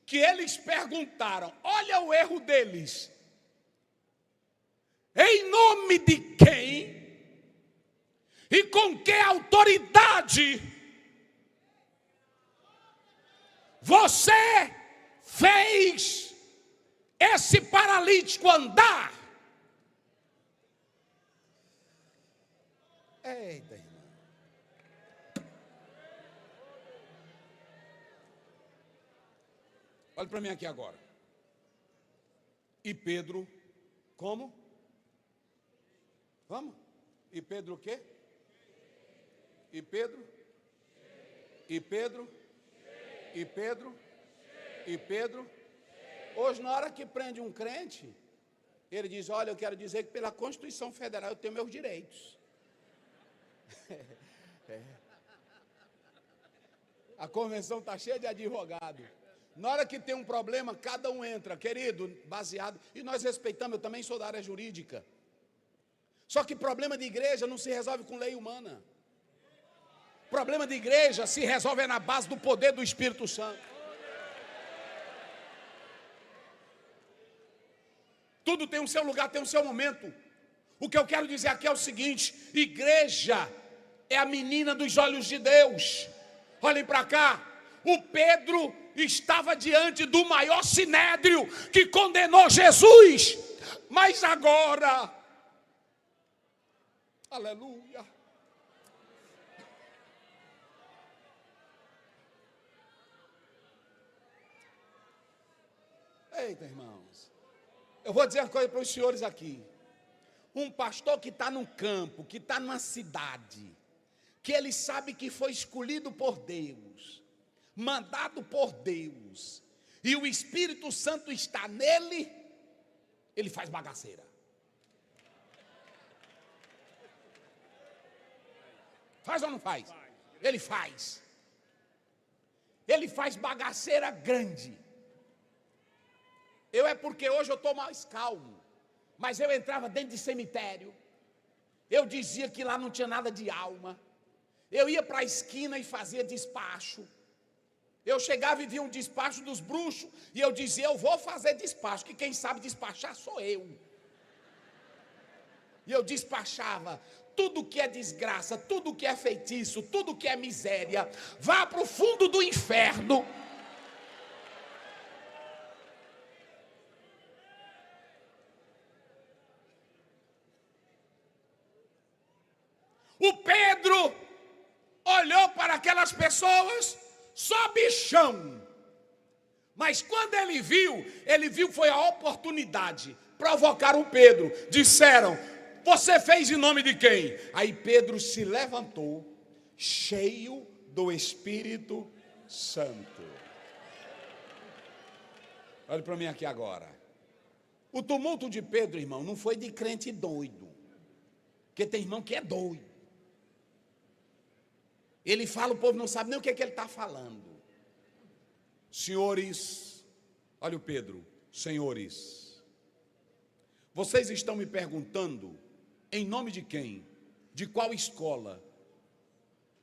que eles perguntaram, olha o erro deles, em nome de quem e com que autoridade você fez esse paralítico andar? Eita, irmão. Olha para mim aqui agora. E Pedro, como? Vamos? E Pedro o quê? E Pedro? E Pedro? E Pedro? E Pedro? Hoje, na hora que prende um crente, ele diz: olha, eu quero dizer que pela Constituição Federal eu tenho meus direitos. A convenção está cheia de advogado. Na hora que tem um problema, cada um entra, querido, baseado. E nós respeitamos, eu também sou da área jurídica. Só que problema de igreja não se resolve com lei humana. Problema de igreja se resolve na base do poder do Espírito Santo. Tudo tem o seu lugar, tem o seu momento. O que eu quero dizer aqui é o seguinte: igreja é a menina dos olhos de Deus. Olhem para cá. O Pedro estava diante do maior sinédrio que condenou Jesus. Mas agora, aleluia, eita, irmãos, eu vou dizer uma coisa para os senhores aqui. Um pastor que está num campo, que está numa cidade, que ele sabe que foi escolhido por Deus, mandado por Deus, e o Espírito Santo está nele, ele faz bagaceira. Faz ou não faz? Ele faz. Ele faz bagaceira grande. Eu é porque hoje eu estou mais calmo, mas eu entrava dentro de cemitério, eu dizia que lá não tinha nada de alma, eu ia para a esquina e fazia despacho. Eu chegava e via um despacho dos bruxos, e eu dizia: eu vou fazer despacho, que quem sabe despachar sou eu. E eu despachava tudo que é desgraça, tudo que é feitiço, tudo que é miséria, vá para o fundo do inferno. O Pedro olhou para aquelas pessoas, só bichão. Mas quando ele viu foi a oportunidade. Provocaram Pedro. Disseram: você fez em nome de quem? Aí Pedro se levantou, cheio do Espírito Santo. Olha para mim aqui agora. O tumulto de Pedro, irmão, não foi de crente doido. Porque tem irmão que é doido. Ele fala, o povo não sabe nem o que ele está falando. Senhores, olha o Pedro, senhores, vocês estão me perguntando em nome de quem? De qual escola?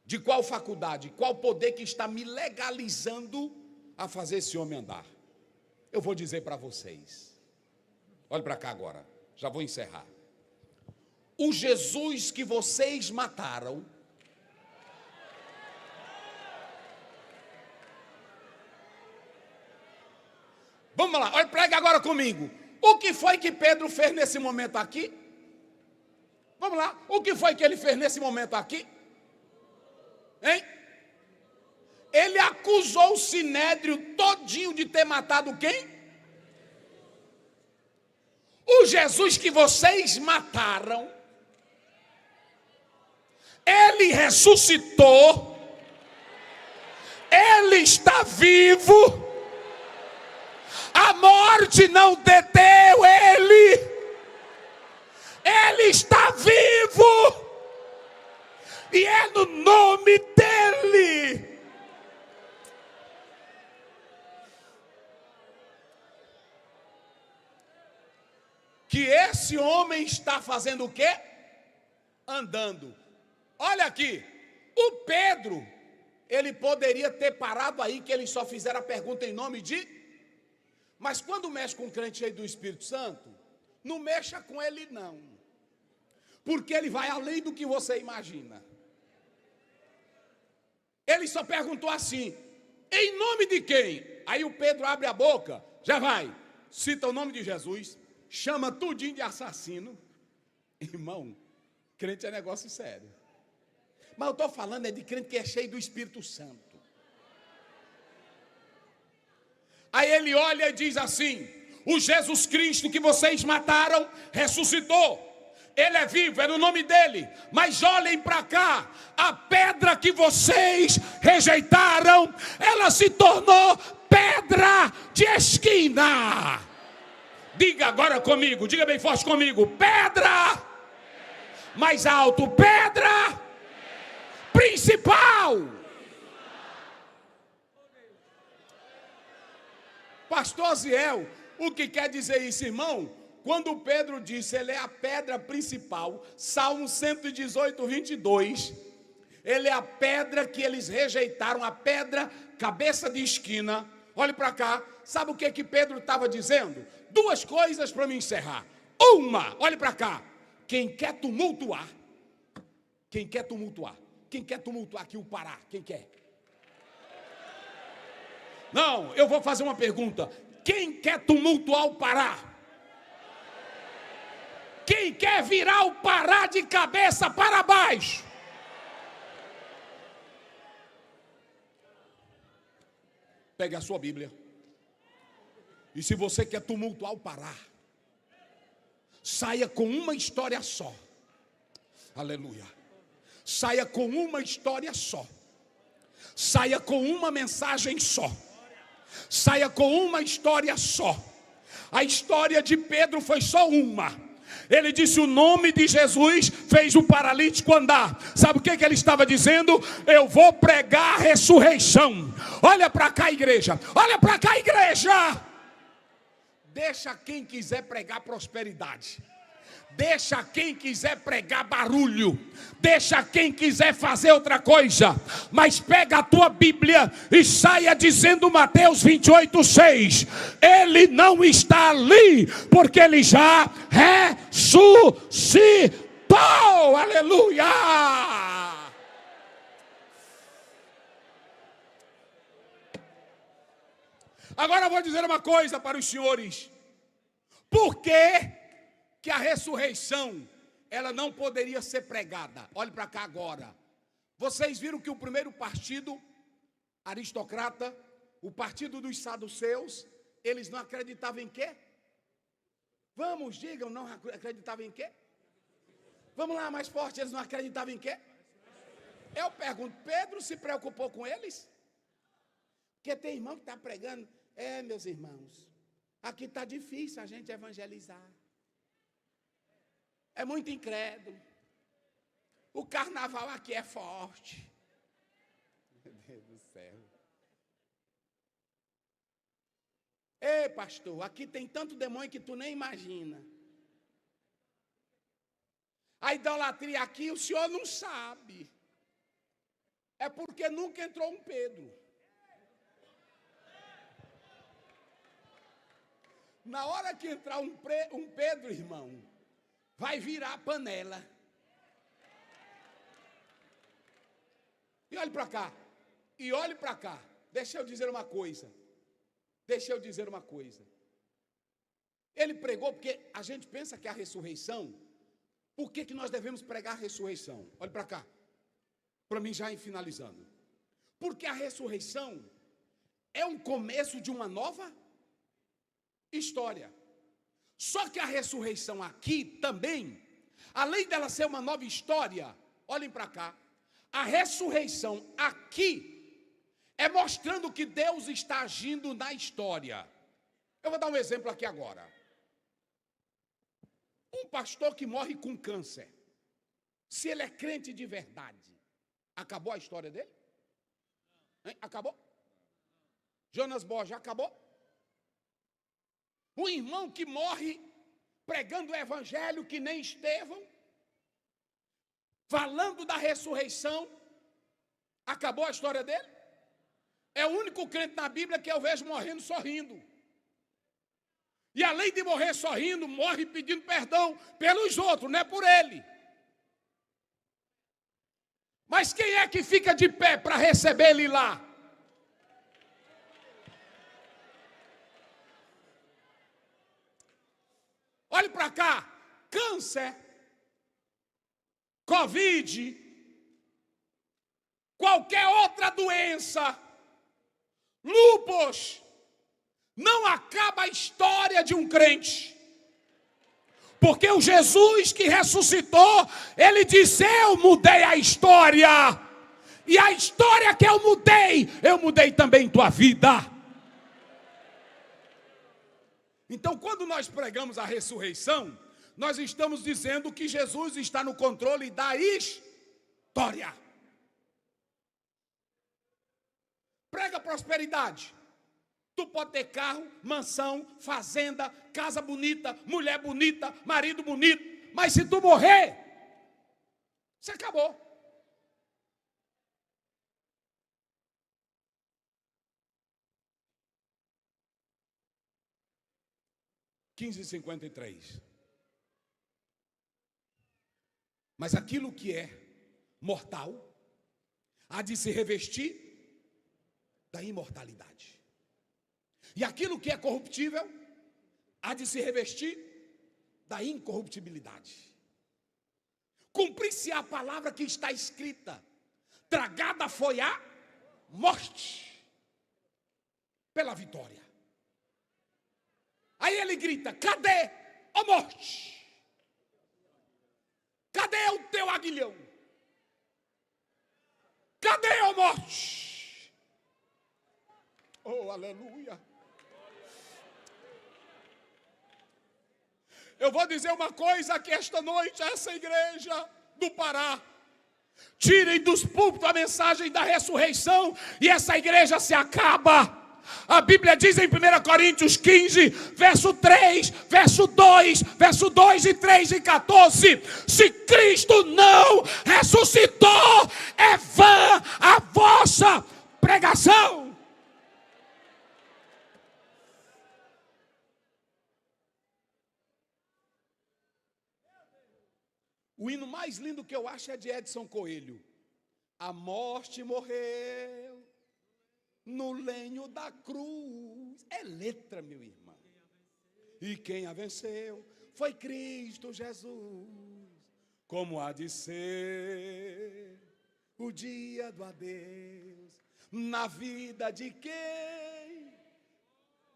De qual faculdade? Qual poder que está me legalizando a fazer esse homem andar? Eu vou dizer para vocês. Olha para cá agora, já vou encerrar. O Jesus que vocês mataram, vamos lá, olha, prega agora comigo. O que foi que Pedro fez nesse momento aqui? Vamos lá, o que foi que ele fez nesse momento aqui? Hein? Ele acusou o sinédrio todinho de ter matado quem? O Jesus que vocês mataram. Ele ressuscitou. Ele está vivo. A morte não deteu ele. Ele está vivo. E é no nome dele. Que esse homem está fazendo o quê? Andando. Olha aqui. O Pedro, ele poderia ter parado aí, que ele só fizeram a pergunta em nome de... Mas quando mexe com um crente cheio do Espírito Santo, não mexa com ele não. Porque ele vai além do que você imagina. Ele só perguntou assim, em nome de quem? Aí o Pedro abre a boca, já vai, cita o nome de Jesus, chama tudinho de assassino. Irmão, crente é negócio sério. Mas eu estou falando de crente que é cheio do Espírito Santo. Aí ele olha e diz assim: o Jesus Cristo que vocês mataram, ressuscitou. Ele é vivo, é no nome dele. Mas olhem para cá, a pedra que vocês rejeitaram, ela se tornou pedra de esquina. Diga agora comigo, diga bem forte comigo: pedra. Mais alto: pedra principal. Pastor Ziel, o que quer dizer isso, irmão? Quando Pedro disse, ele é a pedra principal, Salmo 118, 22, ele é a pedra que eles rejeitaram, a pedra cabeça de esquina. Olhe para cá, sabe o que Pedro estava dizendo? Duas coisas para me encerrar. Uma, olhe para cá, quem quer tumultuar aqui o Pará, quem quer? Não, eu vou fazer uma pergunta, quem quer tumultuar o Pará? Quem quer virar o Pará de cabeça para baixo? Pegue a sua Bíblia. E se você quer tumultuar o Pará, saia com uma história só. Aleluia. Saia com uma história só. Saia com uma mensagem só. Saia com uma história só. A história de Pedro foi só uma. Ele disse o nome de Jesus, fez o paralítico andar. Sabe o que ele estava dizendo? Eu vou pregar a ressurreição. Olha para cá, igreja. Olha para cá, igreja. Deixa quem quiser pregar prosperidade. Deixa quem quiser pregar barulho. Deixa quem quiser fazer outra coisa. Mas pega a tua Bíblia e saia dizendo Mateus 28:6. Ele não está ali, porque ele já ressuscitou. Aleluia! Agora eu vou dizer uma coisa para os senhores. Por que a ressurreição ela não poderia ser pregada? Olhe para cá agora. Vocês viram que o primeiro partido aristocrata, o partido dos saduceus, eles não acreditavam em quê? Vamos, digam, não acreditavam em quê? Vamos lá, mais forte, eles não acreditavam em quê? Eu pergunto, Pedro se preocupou com eles? Porque tem irmão que está pregando, meus irmãos, aqui está difícil a gente evangelizar. É muito incrédulo. O carnaval aqui é forte. Meu Deus do céu. Ei, pastor, aqui tem tanto demônio que tu nem imagina. A idolatria aqui o senhor não sabe. É porque nunca entrou um Pedro. Na hora que entrar um Pedro, irmão, vai virar a panela. E olhe para cá. E olhe para cá. Deixa eu dizer uma coisa. Ele pregou porque a gente pensa que a ressurreição. Por que nós devemos pregar a ressurreição? Olhe para cá. Para mim já ir finalizando. Porque a ressurreição é um começo de uma nova história. Só que a ressurreição aqui também, além dela ser uma nova história, olhem para cá, a ressurreição aqui é mostrando que Deus está agindo na história. Eu vou dar um exemplo aqui agora. Um pastor que morre com câncer, se ele é crente de verdade, acabou a história dele? Hein? Acabou? Jonas Borges, acabou? Um irmão que morre pregando o evangelho que nem Estevão, falando da ressurreição, acabou a história dele? É o único crente na Bíblia que eu vejo morrendo sorrindo. E além de morrer sorrindo, morre pedindo perdão pelos outros, não é por ele. Mas quem é que fica de pé para receber ele lá? Olhe para cá, câncer, Covid, qualquer outra doença, lúpus, não acaba a história de um crente. Porque o Jesus que ressuscitou, ele disse: eu mudei a história. E a história que eu mudei também tua vida. Então, quando nós pregamos a ressurreição, nós estamos dizendo que Jesus está no controle da história. Prega prosperidade. Tu pode ter carro, mansão, fazenda, casa bonita, mulher bonita, marido bonito, mas se tu morrer, você acabou. (15h53) Mas aquilo que é mortal há de se revestir da imortalidade. E aquilo que é corruptível há de se revestir da incorruptibilidade. Cumprir-se a palavra que está escrita: tragada foi a morte pela vitória. Aí ele grita: cadê, ó morte? Cadê o teu aguilhão? Cadê, ó morte? Oh, aleluia. Eu vou dizer uma coisa aqui esta noite a essa igreja do Pará: tirem dos púlpitos a mensagem da ressurreição e essa igreja se acaba. A Bíblia diz em 1 Coríntios 15, verso 3, verso 2, verso 2 e 3 e 14: se Cristo não ressuscitou, é vã a vossa pregação. O hino mais lindo que eu acho é de Edson Coelho: a morte morreu no lenho da cruz. É letra, meu irmão. E quem a venceu foi Cristo Jesus. Como há de ser o dia do adeus na vida de quem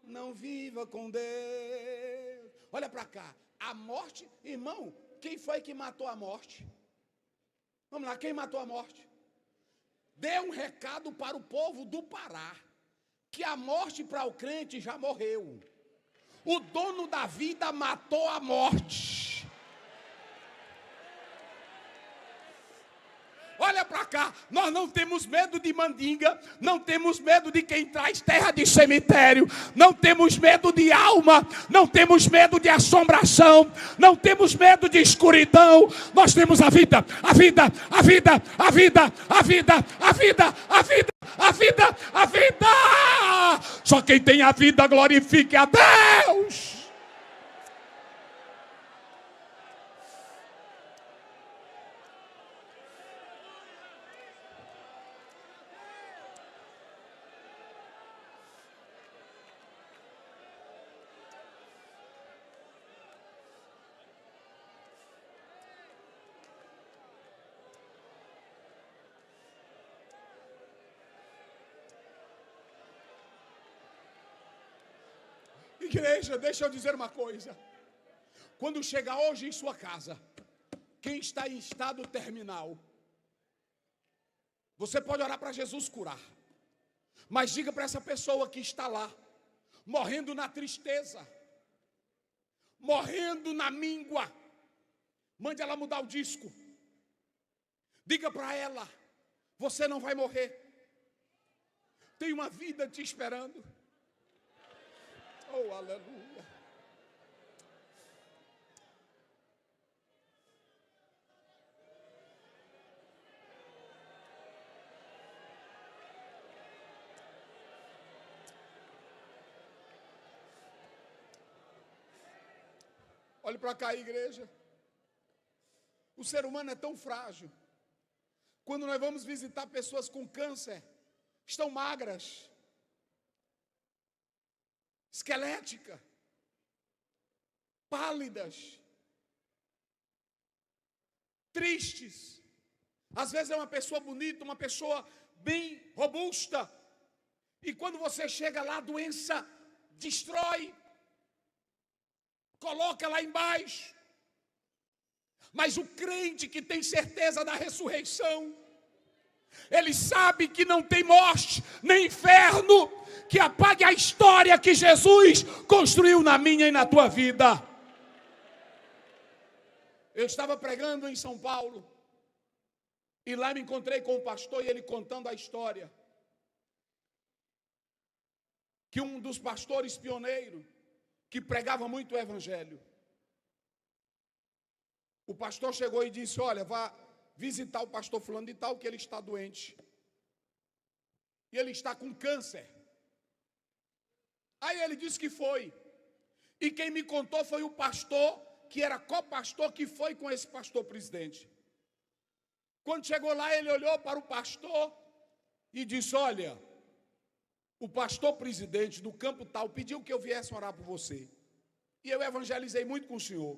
não viva com Deus. Olha para cá, a morte, irmão, quem foi que matou a morte? Vamos lá, quem matou a morte? Dê um recado para o povo do Pará, que a morte para o crente já morreu. O dono da vida matou a morte. Olha para cá, nós não temos medo de mandinga, não temos medo de quem traz terra de cemitério, não temos medo de alma, não temos medo de assombração, não temos medo de escuridão. Nós temos a vida, a vida, a vida, a vida, a vida, a vida, a vida, a vida, a vida. Só quem tem a vida glorifique a Deus. Igreja, deixa eu dizer uma coisa. Quando chegar hoje em sua casa, quem está em estado terminal, você pode orar para Jesus curar. Mas diga para essa pessoa que está lá, morrendo na tristeza, morrendo na míngua, mande ela mudar o disco. Diga para ela: você não vai morrer. Tem uma vida te esperando. Oh, aleluia. Olhe para cá, igreja. O ser humano é tão frágil. Quando nós vamos visitar pessoas com câncer, estão magras, esquelética, pálidas, tristes. Às vezes é uma pessoa bonita, uma pessoa bem robusta. E quando você chega lá, a doença destrói, coloca lá embaixo. Mas o crente que tem certeza da ressurreição, ele sabe que não tem morte, nem inferno, que apague a história que Jesus construiu na minha e na tua vida. Eu estava pregando em São Paulo, e lá me encontrei com o pastor, e ele contando a história, que um dos pastores pioneiros, que pregava muito o evangelho, o pastor chegou e disse: olha, vá visitar o pastor fulano de tal, que ele está doente. E ele está com câncer. Aí ele disse que foi. E quem me contou foi o pastor, que era copastor, que foi com esse pastor presidente. Quando chegou lá, ele olhou para o pastor e disse: olha, o pastor presidente do campo tal pediu que eu viesse orar por você. E eu evangelizei muito com o senhor.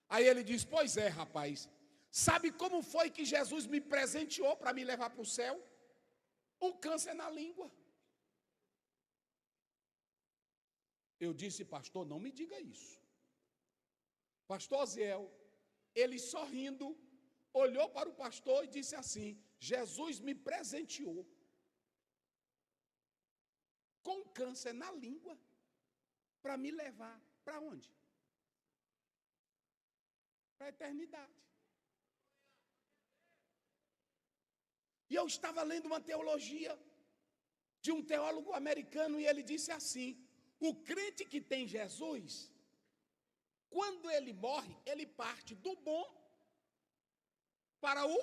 Aí ele disse: pois é, rapaz, sabe como foi que Jesus me presenteou para me levar para o céu? Um câncer na língua. Eu disse: pastor, não me diga isso. Pastor Oziel, ele sorrindo, olhou para o pastor e disse assim: Jesus me presenteou com câncer na língua para me levar para onde? Para a eternidade. E eu estava lendo uma teologia de um teólogo americano, e ele disse assim: o crente que tem Jesus, quando ele morre, ele parte do bom para o...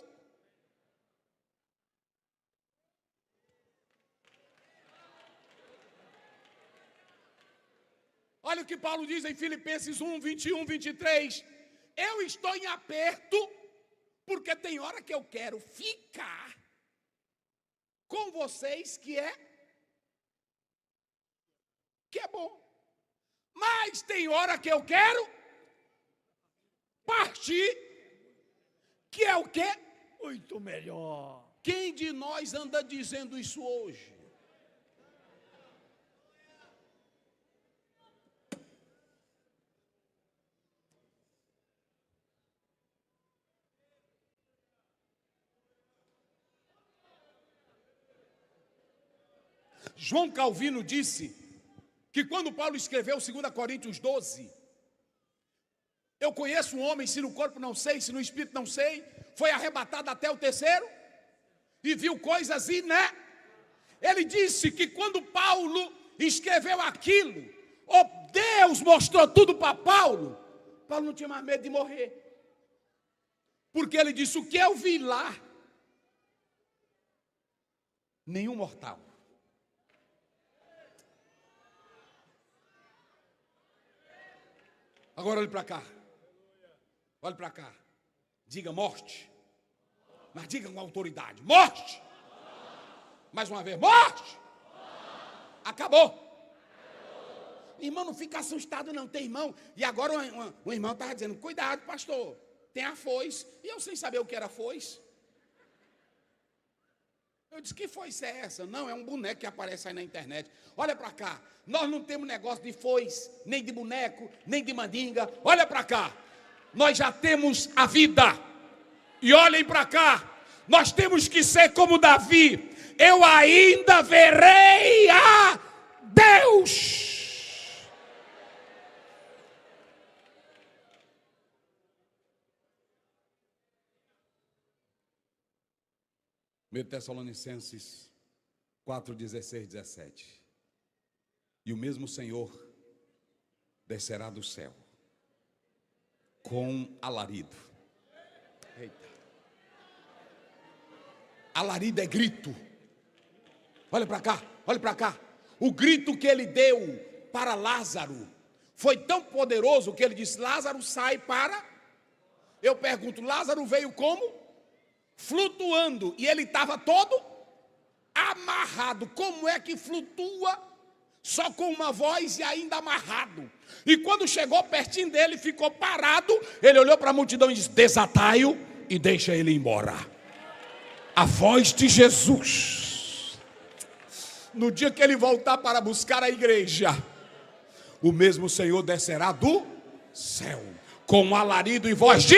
Olha o que Paulo diz em Filipenses 1, 21, 23. Eu estou em aperto, porque tem hora que eu quero ficar com vocês, que é bom. Mas tem hora que eu quero partir, que é o quê? Muito melhor. Quem de nós anda dizendo isso hoje? João Calvino disse que quando Paulo escreveu 2 Coríntios 12, eu conheço um homem, se no corpo não sei, se no espírito não sei, foi arrebatado até o terceiro e viu coisas Ele disse que quando Paulo escreveu aquilo, Deus mostrou tudo para Paulo. Paulo não tinha mais medo de morrer, porque ele disse: o que eu vi lá, nenhum mortal. Agora olhe para cá. Olhe para cá. Diga morte. Mas diga com autoridade: morte. Mais uma vez: morte. Acabou. Irmão, não fica assustado não, tem irmão. E agora um irmão estava dizendo: cuidado, pastor, tem a foice. E eu sem saber o que era foice. Eu disse: que foice é essa? Não, é um boneco que aparece aí na internet. Olha para cá. Nós não temos negócio de foice, nem de boneco, nem de mandinga. Olha para cá. Nós já temos a vida. E olhem para cá. Nós temos que ser como Davi. Eu ainda verei a Deus. 1 Tessalonicenses 4, 16, 17. E o mesmo Senhor descerá do céu com alarido. Eita. Alarido é grito. Olha para cá, olha para cá. O grito que ele deu para Lázaro foi tão poderoso que ele disse: Lázaro, sai para... Eu pergunto: Lázaro veio como? Flutuando. E ele estava todo amarrado. Como é que flutua só com uma voz e ainda amarrado? E quando chegou pertinho dele, ficou parado. Ele olhou para a multidão e disse: desatai-o e deixa ele embora. a voz de Jesus. No dia que ele voltar para buscar a igreja, o mesmo Senhor descerá do céu, com alarido e voz de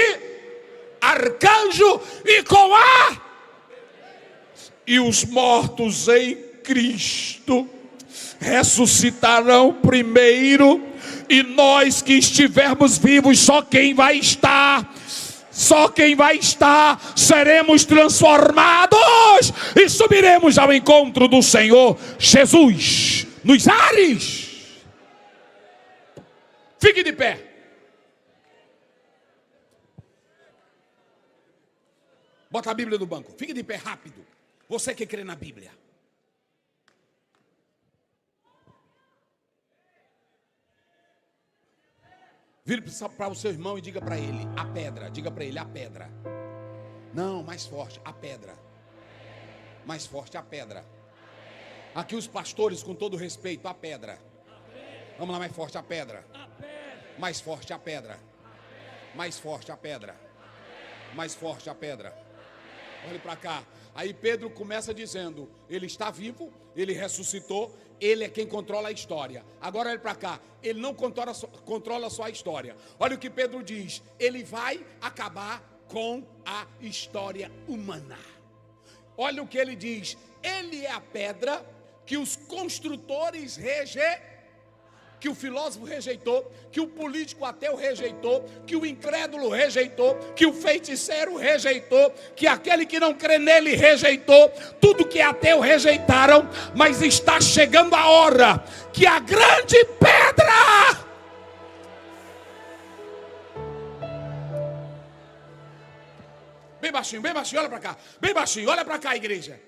arcanjo e com a... E os mortos em Cristo ressuscitarão primeiro, e nós que estivermos vivos, só quem vai estar, seremos transformados e subiremos ao encontro do Senhor Jesus nos ares. Fique de pé. Bota a Bíblia no banco. Fique de pé rápido. Você que crê na Bíblia. Vire para o seu irmão e diga para ele, a pedra. Diga para ele, a pedra. Não, mais forte, a pedra. Mais forte, a pedra. Aqui os pastores, com todo respeito, a pedra. Vamos lá, mais forte, a pedra. Mais forte, a pedra. Mais forte, a pedra. Mais forte, a pedra. Olhe para cá. Aí Pedro começa dizendo, ele está vivo, ele ressuscitou, ele é quem controla a história. Agora olhe para cá, ele não controla só a história. Olha o que Pedro diz, ele vai acabar com a história humana. Olha o que ele diz, ele é a pedra que os construtores que o filósofo rejeitou, que o político ateu rejeitou, que o incrédulo rejeitou, que o feiticeiro rejeitou, que aquele que não crê nele rejeitou, tudo que é ateu rejeitaram, mas está chegando a hora que a grande pedra... Bem baixinho, olha para cá, bem baixinho, olha para cá, igreja.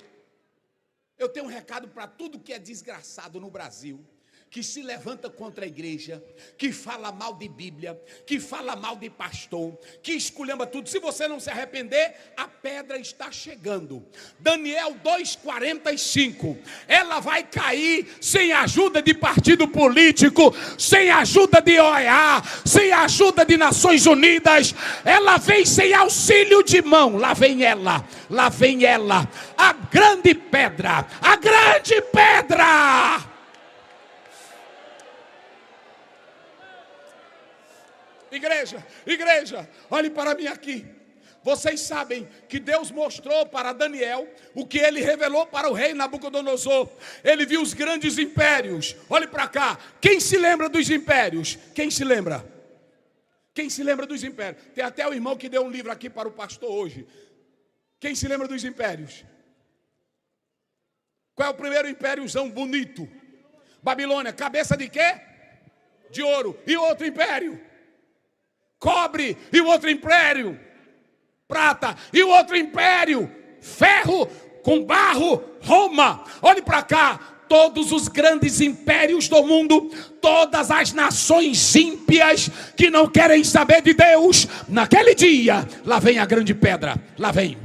Eu tenho um recado para tudo que é desgraçado no Brasil, que se levanta contra a igreja, que fala mal de Bíblia, que fala mal de pastor, que esculhamba tudo. Se você não se arrepender, a pedra está chegando. Daniel 2:45, ela vai cair sem ajuda de partido político, sem ajuda de OEA, sem ajuda de Nações Unidas. Ela vem sem auxílio de mão. Lá vem ela, a grande pedra, a grande pedra. Igreja, olhe para mim aqui. Vocês sabem que Deus mostrou para Daniel o que ele revelou para o rei Nabucodonosor. Ele viu os grandes impérios. Olhe para cá. Quem se lembra dos impérios? Quem se lembra? Quem se lembra dos impérios? Tem até o irmão que deu um livro aqui para o pastor hoje. Quem se lembra dos impérios? Qual é o primeiro impériozão bonito? Babilônia. Cabeça de quê? De ouro. E outro império? Cobre. E o outro império? Prata. E o outro império? Ferro com barro. Roma. Olhe para cá. Todos os grandes impérios do mundo, todas as nações ímpias que não querem saber de Deus, naquele dia, lá vem a grande pedra. Lá vem.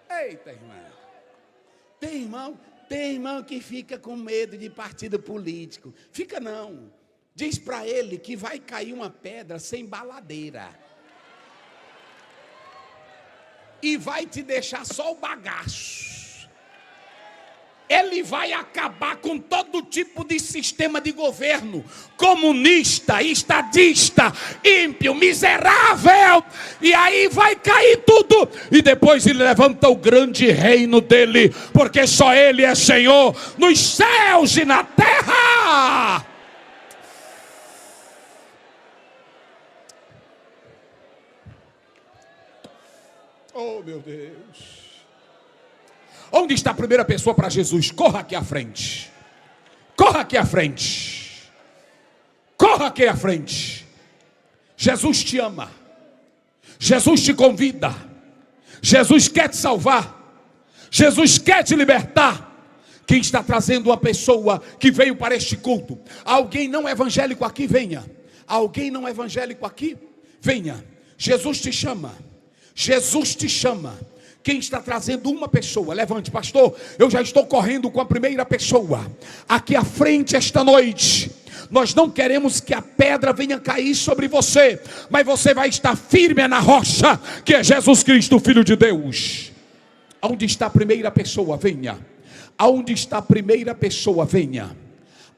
Eita, irmão. Tem irmão que fica com medo de partido político. Fica não. Diz para ele que vai cair uma pedra sem baladeira. E vai te deixar só o bagaço. Ele vai acabar com todo tipo de sistema de governo. Comunista, estadista, ímpio, miserável. E aí vai cair tudo. E depois ele levanta o grande reino dele. Porque só ele é Senhor nos céus e na terra. Oh, meu Deus. Onde está a primeira pessoa para Jesus? Corra aqui à frente. Corra aqui à frente. Corra aqui à frente. Jesus te ama. Jesus te convida. Jesus quer te salvar. Jesus quer te libertar. Quem está trazendo uma pessoa que veio para este culto? Alguém não evangélico aqui, venha. Alguém não evangélico aqui, venha. Jesus te chama. Jesus te chama. Quem está trazendo uma pessoa? Levante, pastor. Eu já estou correndo com a primeira pessoa aqui à frente esta noite. nós não queremos que a pedra venha cair sobre você, mas você vai estar firme na rocha, que é Jesus Cristo, Filho de Deus. Aonde está a primeira pessoa, venha. Aonde está a primeira pessoa, venha.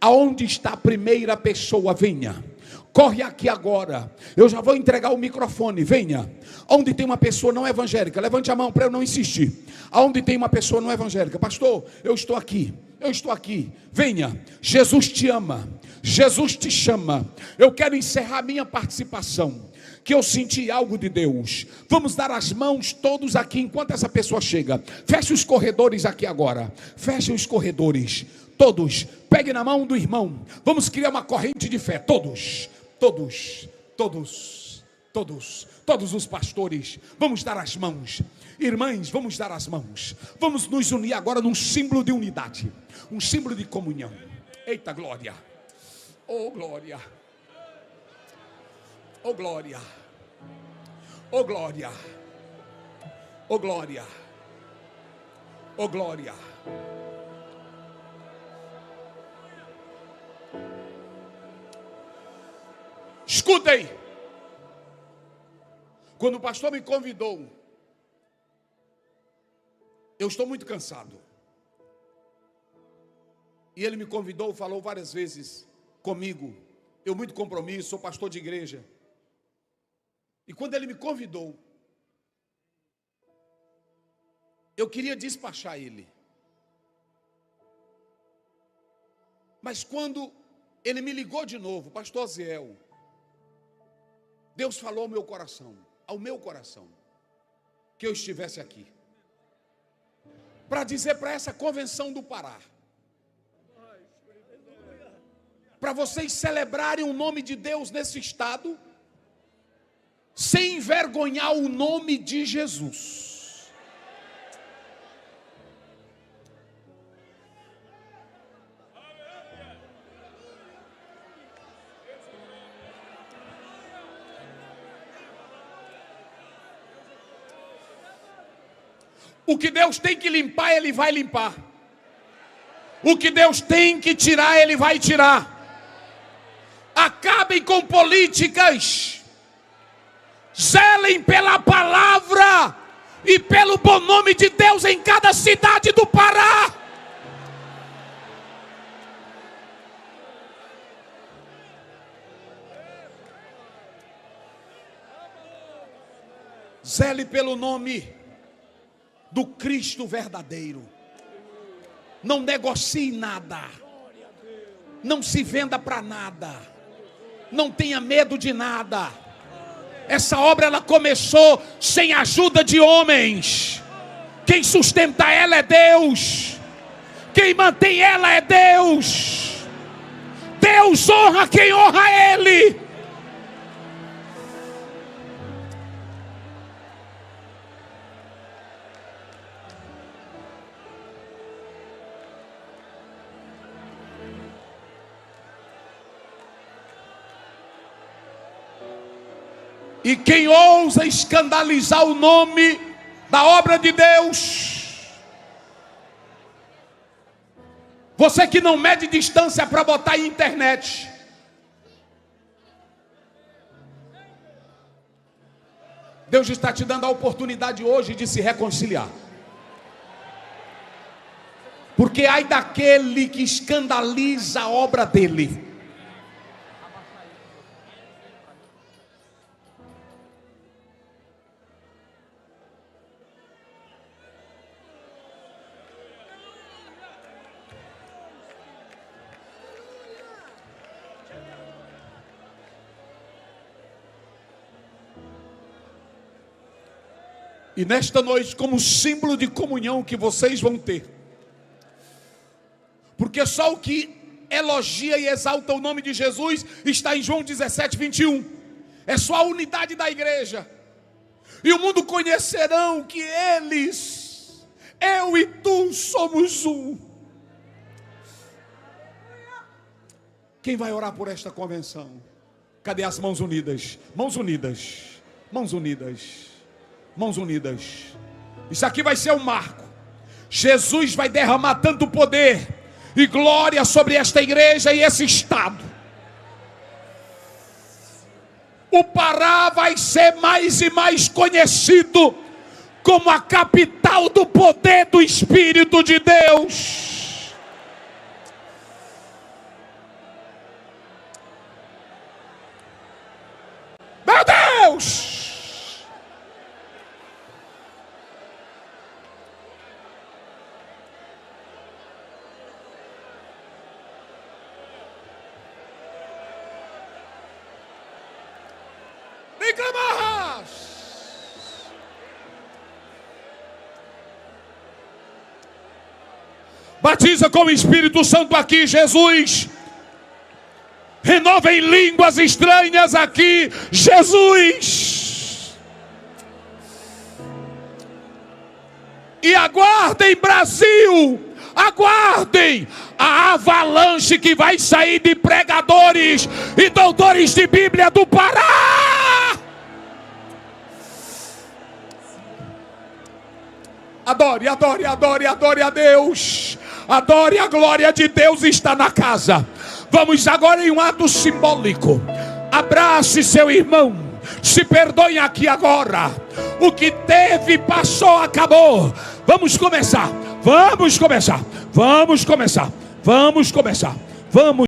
Aonde está a primeira pessoa, venha. Corre aqui agora, eu já vou entregar o microfone, venha. Onde tem uma pessoa não evangélica, levante a mão para eu não insistir. Aonde tem uma pessoa não evangélica, pastor, eu estou aqui, venha. Jesus te ama, Jesus te chama. Eu quero encerrar minha participação, que eu senti algo de Deus. Vamos dar as mãos todos aqui, enquanto essa pessoa chega. Feche os corredores aqui agora, feche os corredores, todos, pegue na mão do irmão. Vamos criar uma corrente de fé, todos os pastores, vamos dar as mãos. Irmãs, vamos dar as mãos. Vamos nos unir agora num símbolo de unidade, um símbolo de comunhão. Eita glória, oh glória, oh glória, oh glória, oh glória, oh glória. Escutem, quando o pastor me convidou, eu estou muito cansado, e ele me convidou, falou várias vezes comigo, eu muito compromisso, sou pastor de igreja, e quando ele me convidou, eu queria despachar ele, mas quando ele me ligou de novo, pastor Ziel, Deus falou ao meu coração, que eu estivesse aqui, para dizer para essa convenção do Pará, para vocês celebrarem o nome de Deus nesse estado, sem envergonhar o nome de Jesus. O que Deus tem que limpar, Ele vai limpar. O que Deus tem que tirar, Ele vai tirar. Acabem com políticas. Zelem pela palavra e pelo bom nome de Deus em cada cidade do Pará. Zele pelo nome do Cristo verdadeiro. Não negocie nada. Não se venda para nada. Não tenha medo de nada. Essa obra ela começou sem ajuda de homens. Quem sustenta ela é Deus. Quem mantém ela é Deus. Deus honra quem honra Ele. E quem ousa escandalizar o nome da obra de Deus, você que não mede distância para botar em internet, Deus está te dando a oportunidade hoje de se reconciliar. Porque ai daquele que escandaliza a obra dele. E nesta noite, como símbolo de comunhão que vocês vão ter, porque só o que elogia e exalta o nome de Jesus está em João 17, 21. É só a unidade da igreja. E o mundo conhecerão que eles, eu e tu, somos um. Quem vai orar por esta convenção? Cadê as mãos unidas? Mãos unidas. Mãos unidas. Mãos unidas. Isso aqui vai ser um marco. Jesus vai derramar tanto poder e glória sobre esta igreja e esse estado, o Pará vai ser mais e mais conhecido como a capital do poder do Espírito de Deus. Meu Deus! Batiza com o Espírito Santo aqui, Jesus. Renova em línguas estranhas aqui, Jesus. E aguardem, Brasil, aguardem a avalanche que vai sair de pregadores e doutores de Bíblia do Pará. Adore, adore, adore, adore a Deus. Adore, a glória de Deus está na casa. Vamos agora em um ato simbólico. Abrace seu irmão. Se perdoem aqui agora. O que teve, passou, acabou. Vamos começar. Vamos começar. Vamos começar. Vamos começar. Vamos.